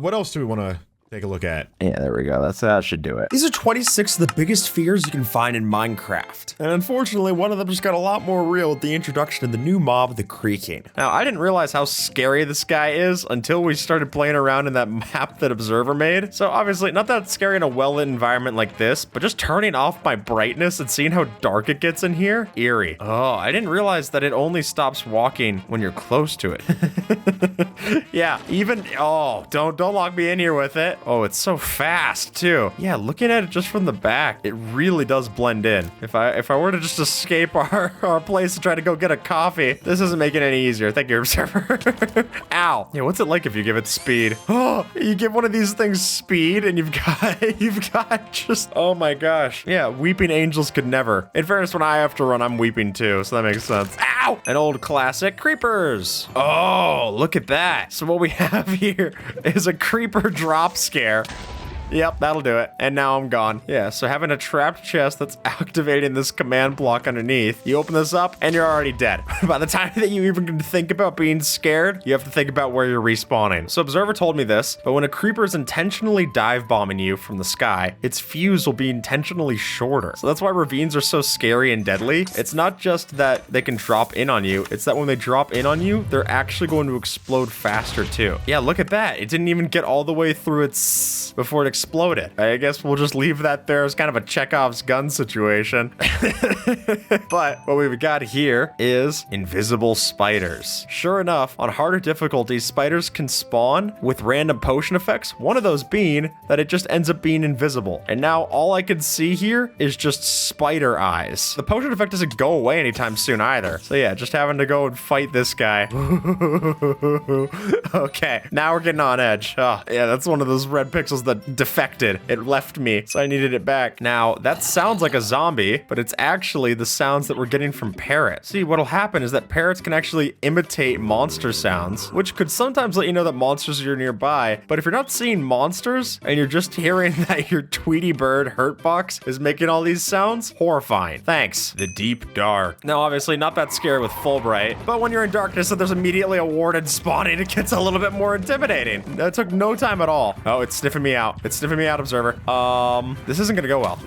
What else do we want to take a look at. Yeah, there we go. That should do it. These are 26 of the biggest fears you can find in Minecraft. And unfortunately, one of them just got a lot more real with the introduction of the new mob, the Creaking. Now, I didn't realize how scary this guy is until we started playing around in that map that Observer made. So obviously, not that scary in a well-lit environment like this, but just turning off my brightness and seeing how dark it gets in here, eerie. Oh, I didn't realize that it only stops walking when you're close to it. Yeah, even, oh, don't lock me in here with it. Oh, it's so fast too. Yeah, looking at it just from the back, it really does blend in. If I were to just escape our place and try to go get a coffee, this isn't making it any easier. Thank you, Observer. Ow. Yeah, what's it like if you give it speed? Oh, you give one of these things speed and you've got just, oh my gosh. Yeah, weeping angels could never. In fairness, when I have to run, I'm weeping too, so that makes sense. Ow! An old classic, creepers. Oh, look at that. So what we have here is a creeper drop scare. Yep, that'll do it. And now I'm gone. Yeah, so having a trapped chest that's activating this command block underneath, you open this up and you're already dead. By the time that you even can think about being scared, you have to think about where you're respawning. So Observer told me this, but when a creeper is intentionally dive bombing you from the sky, its fuse will be intentionally shorter. So that's why ravines are so scary and deadly. It's not just that they can drop in on you, it's that when they drop in on you, they're actually going to explode faster too. Yeah, look at that. It didn't even get all the way through its before it exploded. I guess we'll just leave that there as kind of a Chekhov's gun situation. But what we've got here is invisible spiders. Sure enough, on harder difficulties, spiders can spawn with random potion effects, one of those being that it just ends up being invisible. And now all I can see here is just spider eyes. The potion effect doesn't go away anytime soon either. So yeah, just having to go and fight this guy. Okay, now we're getting on edge. Oh, yeah, that's one of those red pixels that defected. It left me, so I needed it back. Now, that sounds like a zombie, but it's actually the sounds that we're getting from parrots. See, what'll happen is that parrots can actually imitate monster sounds, which could sometimes let you know that monsters are nearby. But if you're not seeing monsters and you're just hearing that your Tweety Bird Hurtbox is making all these sounds, horrifying. Thanks. The deep dark. Now, obviously, not that scary with Fulbright, but when you're in darkness and there's immediately a warden spawning, it gets a little bit more intimidating. That took no time at all. Oh, it's sniffing me out. It's sniffing me out, Observer. This isn't gonna go well.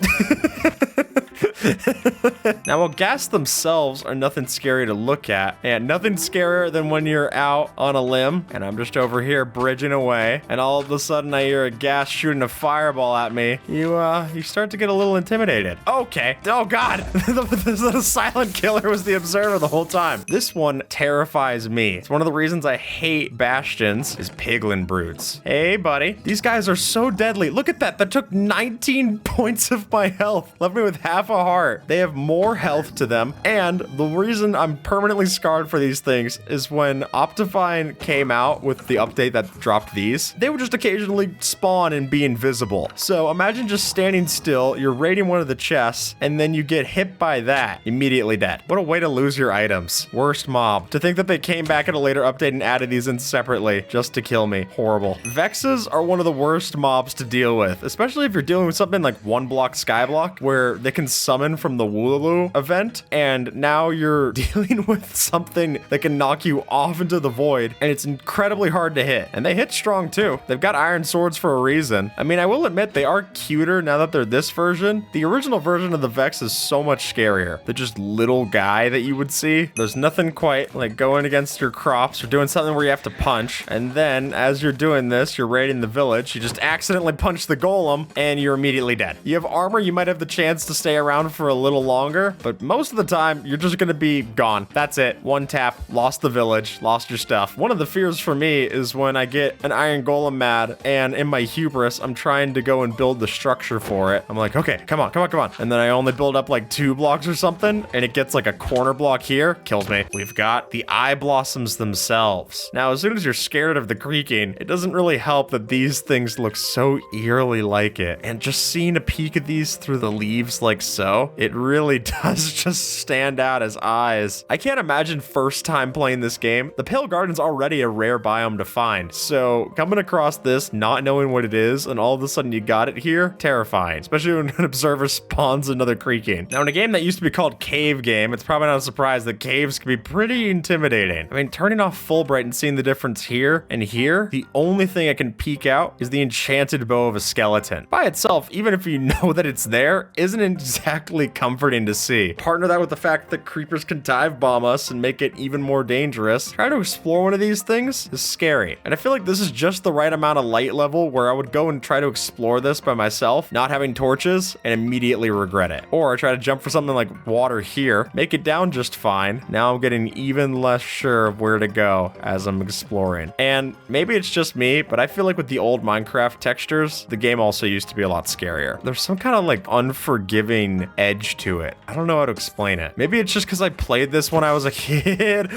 Now, while ghast themselves are nothing scary to look at, and nothing scarier than when you're out on a limb, and I'm just over here bridging away, and all of a sudden I hear a ghast shooting a fireball at me, you start to get a little intimidated. Okay. Oh God, the silent killer was the Observer the whole time. This one terrifies me. It's one of the reasons I hate bastions is piglin brutes. Hey, buddy. These guys are so deadly. Look at that. That took 19 points of my health. Left me with half a heart. They have more health to them, and the reason I'm permanently scarred for these things is when Optifine came out with the update that dropped these, they would just occasionally spawn and be invisible. So imagine just standing still, you're raiding one of the chests, and then you get hit by that, immediately dead. What a way to lose your items. Worst mob. To think that they came back at a later update and added these in separately just to kill me. Horrible. Vexes are one of the worst mobs to deal with, especially if you're dealing with something like one block skyblock where they can summon from the Wooloo event, and now you're dealing with something that can knock you off into the void, and it's incredibly hard to hit. And they hit strong too. They've got iron swords for a reason. I mean, I will admit they are cuter now that they're this version. The original version of the Vex is so much scarier. The just little guy that you would see. There's nothing quite like going against your crops or doing something where you have to punch, and then as you're doing this, you're raiding the village, you just accidentally punch the golem, and you're immediately dead. You have armor, you might have the chance to stay around for a little longer, but most of the time, you're just gonna be gone. That's it. One tap, lost the village, lost your stuff. One of the fears for me is when I get an iron golem mad, and in my hubris, I'm trying to go and build the structure for it. I'm like, okay, come on, come on, come on. And then I only build up like 2 blocks or something, and it gets like a corner block here, kills me. We've got the eye blossoms themselves. Now, as soon as you're scared of the creaking, it doesn't really help that these things look so eerily like it. And just seeing a peek at these through the leaves like so, it really does just stand out as eyes. I can't imagine first time playing this game. The Pale Garden's already a rare biome to find, so coming across this, not knowing what it is, and all of a sudden you got it here, terrifying, especially when an observer spawns another creaking. Now, in a game that used to be called Cave Game, it's probably not a surprise that caves can be pretty intimidating. I mean, turning off Fulbright and seeing the difference here and here, the only thing I can peek out is the enchanted bow of a skeleton. By itself, even if you know that it's there, isn't exactly comforting to see. Partner that with the fact that creepers can dive bomb us and make it even more dangerous. Trying to explore one of these things is scary. And I feel like this is just the right amount of light level where I would go and try to explore this by myself, not having torches, and immediately regret it. Or I try to jump for something like water here, make it down just fine. Now I'm getting even less sure of where to go as I'm exploring. And maybe it's just me, but I feel like with the old Minecraft textures, the game also used to be a lot scarier. There's some kind of like unforgiving edge to it. I don't know how to explain it. Maybe it's just because I played this when I was a kid.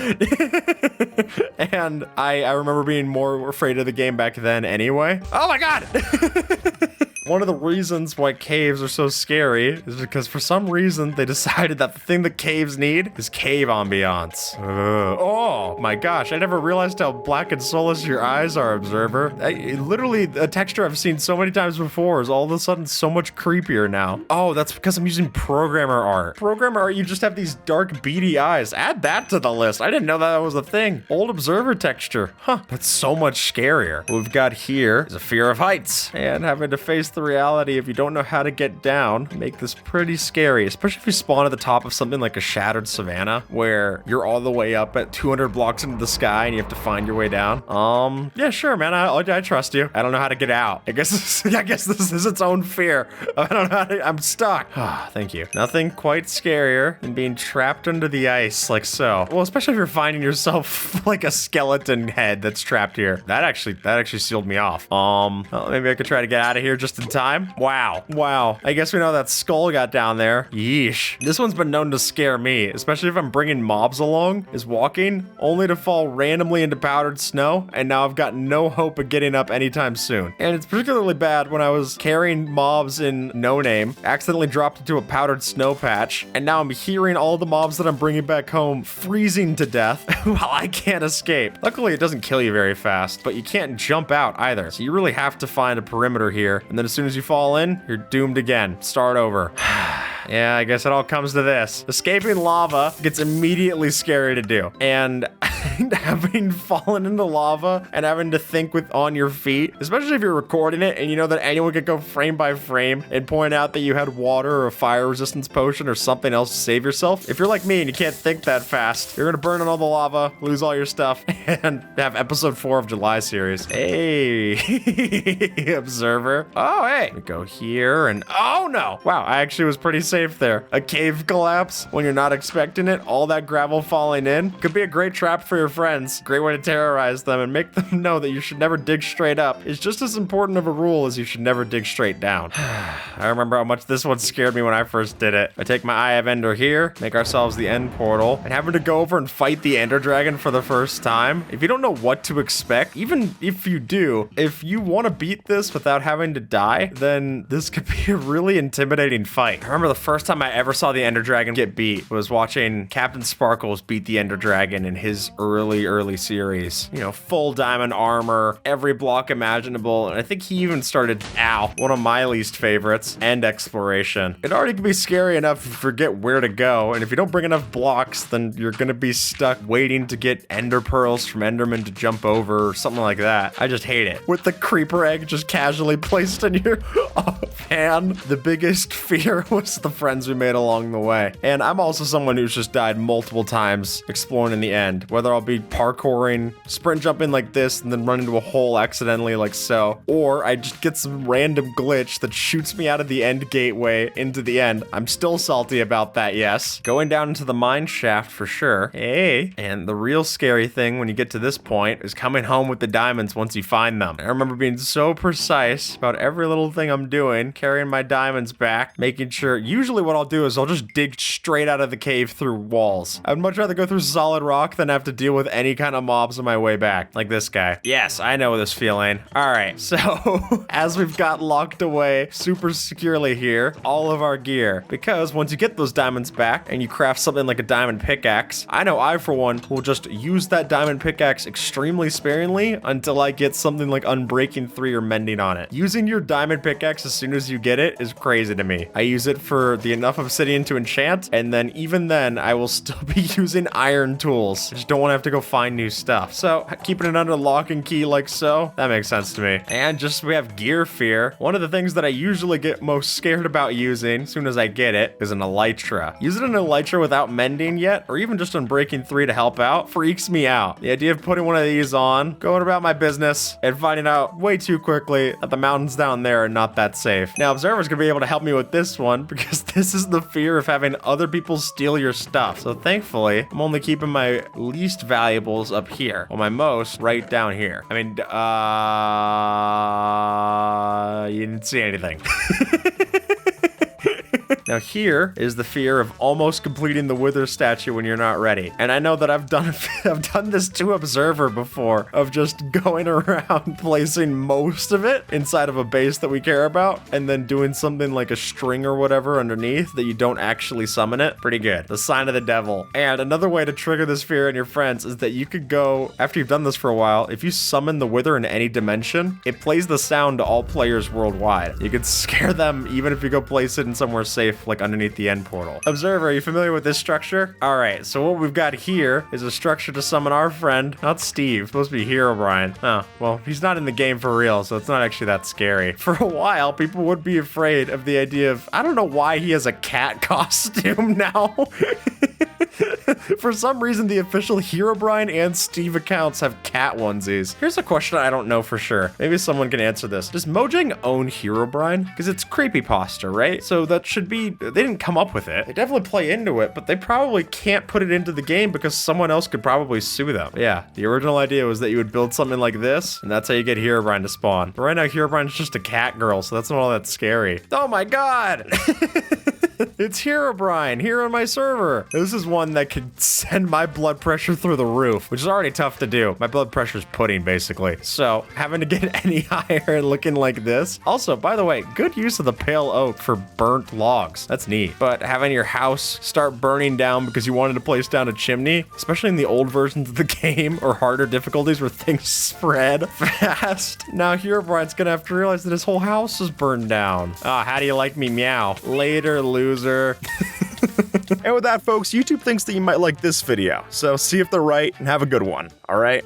And I remember being more afraid of the game back then anyway. Oh my God! One of the reasons why caves are so scary is because for some reason they decided that the thing that caves need is cave ambiance. Oh my gosh, I never realized how black and soulless your eyes are, observer. Literally, a texture I've seen so many times before is all of a sudden so much creepier now. Oh, that's because I'm using programmer art. Programmer art, you just have these dark beady eyes. Add that to the list. I didn't know that was a thing. Old observer texture. Huh, that's so much scarier. What we've got here is a fear of heights and having to face the reality if you don't know how to get down make this pretty scary, especially if you spawn at the top of something like a shattered savanna where you're all the way up at 200 blocks into the sky and you have to find your way down. Yeah, sure, man. I trust you. I don't know how to get out. I guess this is its own fear. I don't know how to, I'm stuck. Thank you. Nothing quite scarier than being trapped under the ice like so. Well, especially if you're finding yourself like a skeleton head that's trapped here. That actually sealed me off. Well, maybe I could try to get out of here just in time. Wow. I guess we know that skull got down there. Yeesh. This one's been known to scare me, especially if I'm bringing mobs along, is walking only to fall randomly into powdered snow, and now I've got no hope of getting up anytime soon. And it's particularly bad when I was carrying mobs in No Name, accidentally dropped into a powdered snow patch, and now I'm hearing all the mobs that I'm bringing back home freezing to death while I can't escape. Luckily, it doesn't kill you very fast, but you can't jump out either, so you really have to find a perimeter here, and then as soon as you fall in, you're doomed again. Start over. Yeah, I guess it all comes to this. Escaping lava gets immediately scary to do. And having fallen into lava and having to think on your feet, especially if you're recording it and you know that anyone could go frame by frame and point out that you had water or a fire resistance potion or something else to save yourself. If you're like me and you can't think that fast, you're gonna burn in all the lava, lose all your stuff, and have episode 4 of July series. Hey, observer. Oh, hey. We go here and oh no. Wow, I actually was pretty safe there. A cave collapse when you're not expecting it, all that gravel falling in, could be a great trap for your friends. Great way to terrorize them and make them know that you should never dig straight up. It's just as important of a rule as you should never dig straight down. I remember how much this one scared me when I first did it. I take my Eye of Ender here, make ourselves the end portal, and having to go over and fight the Ender Dragon for the first time. If you don't know what to expect, even if you do, if you want to beat this without having to die, then this could be a really intimidating fight. I remember the first time I ever saw the Ender Dragon get beat was watching Captain Sparkles beat the Ender Dragon in his early series. You know, full diamond armor, every block imaginable, and I think he even started, one of my least favorites, end exploration. It already can be scary enough if you forget where to go, and if you don't bring enough blocks, then you're gonna be stuck waiting to get ender pearls from Enderman to jump over or something like that. I just hate it. With the creeper egg just casually placed in your hand, the biggest fear was the friends we made along the way. And I'm also someone who's just died multiple times exploring in the end, whether I'll be parkouring, sprint jumping like this, and then run into a hole accidentally like so, or I just get some random glitch that shoots me out of the end gateway into the end. I'm still salty about that, yes. Going down into the mine shaft for sure. Hey, and the real scary thing when you get to this point is coming home with the diamonds once you find them. I remember being so precise about every little thing I'm doing carrying my diamonds back, making sure, usually what I'll do is I'll just dig straight out of the cave through walls. I'd much rather go through solid rock than have to deal with any kind of mobs on my way back, like this guy. Yes, I know this feeling. All right, so as we've got locked away super securely here, all of our gear, because once you get those diamonds back and you craft something like a diamond pickaxe, I know I, for one, will just use that diamond pickaxe extremely sparingly until I get something like Unbreaking 3 or Mending on it. Using your diamond pickaxe as soon as you get it is crazy to me. I use it for the enough obsidian to enchant, and then even then, I will still be using iron tools. I just don't want to have to go find new stuff. So keeping it under lock and key like so, that makes sense to me. And just we have gear fear. One of the things that I usually get most scared about using as soon as I get it is an elytra. Using an elytra without mending yet, or even just Unbreaking 3 to help out, freaks me out. The idea of putting one of these on, going about my business, and finding out way too quickly that the mountains down there are not that safe. Now, Observer's gonna be able to help me with this one because this is the fear of having other people steal your stuff. So thankfully, I'm only keeping my least valuables up here, while my most right down here. I mean, you didn't see anything. Now here is the fear of almost completing the Wither statue when you're not ready. And I know that I've done this to Observer before, of just going around placing most of it inside of a base that we care about, and then doing something like a string or whatever underneath that you don't actually summon it. Pretty good. The sign of the devil. And another way to trigger this fear in your friends is that you could go, after you've done this for a while, if you summon the Wither in any dimension, it plays the sound to all players worldwide. You could scare them even if you go place it in somewhere safe, like underneath the end portal. Observer, are you familiar with this structure? All right, so what we've got here is a structure to summon our friend, not Steve, it's supposed to be Herobrine. Oh, well, he's not in the game for real, so it's not actually that scary. For a while, people would be afraid of the idea of, I don't know why he has a cat costume now. For some reason, the official Herobrine and Steve accounts have cat onesies. Here's a question I don't know for sure. Maybe someone can answer this. Does Mojang own Herobrine? Because it's creepypasta, right? So that should be, they didn't come up with it. They definitely play into it, but they probably can't put it into the game because someone else could probably sue them. Yeah, the original idea was that you would build something like this, and that's how you get Herobrine to spawn. But right now, Herobrine's just a cat girl, so that's not all that scary. Oh my god! It's Herobrine here on my server. This is one that could send my blood pressure through the roof, which is already tough to do. My blood pressure's pudding, basically. So having to get any higher and looking like this. Also, by the way, good use of the pale oak for burnt logs. That's neat. But having your house start burning down because you wanted to place down a chimney, especially in the old versions of the game or harder difficulties where things spread fast. Now Herobrine's gonna have to realize that his whole house is burned down. Ah, how do you like me, meow? Later, loser. And with that, folks, YouTube thinks that you might like this video, so see if they're right and have a good one, all right?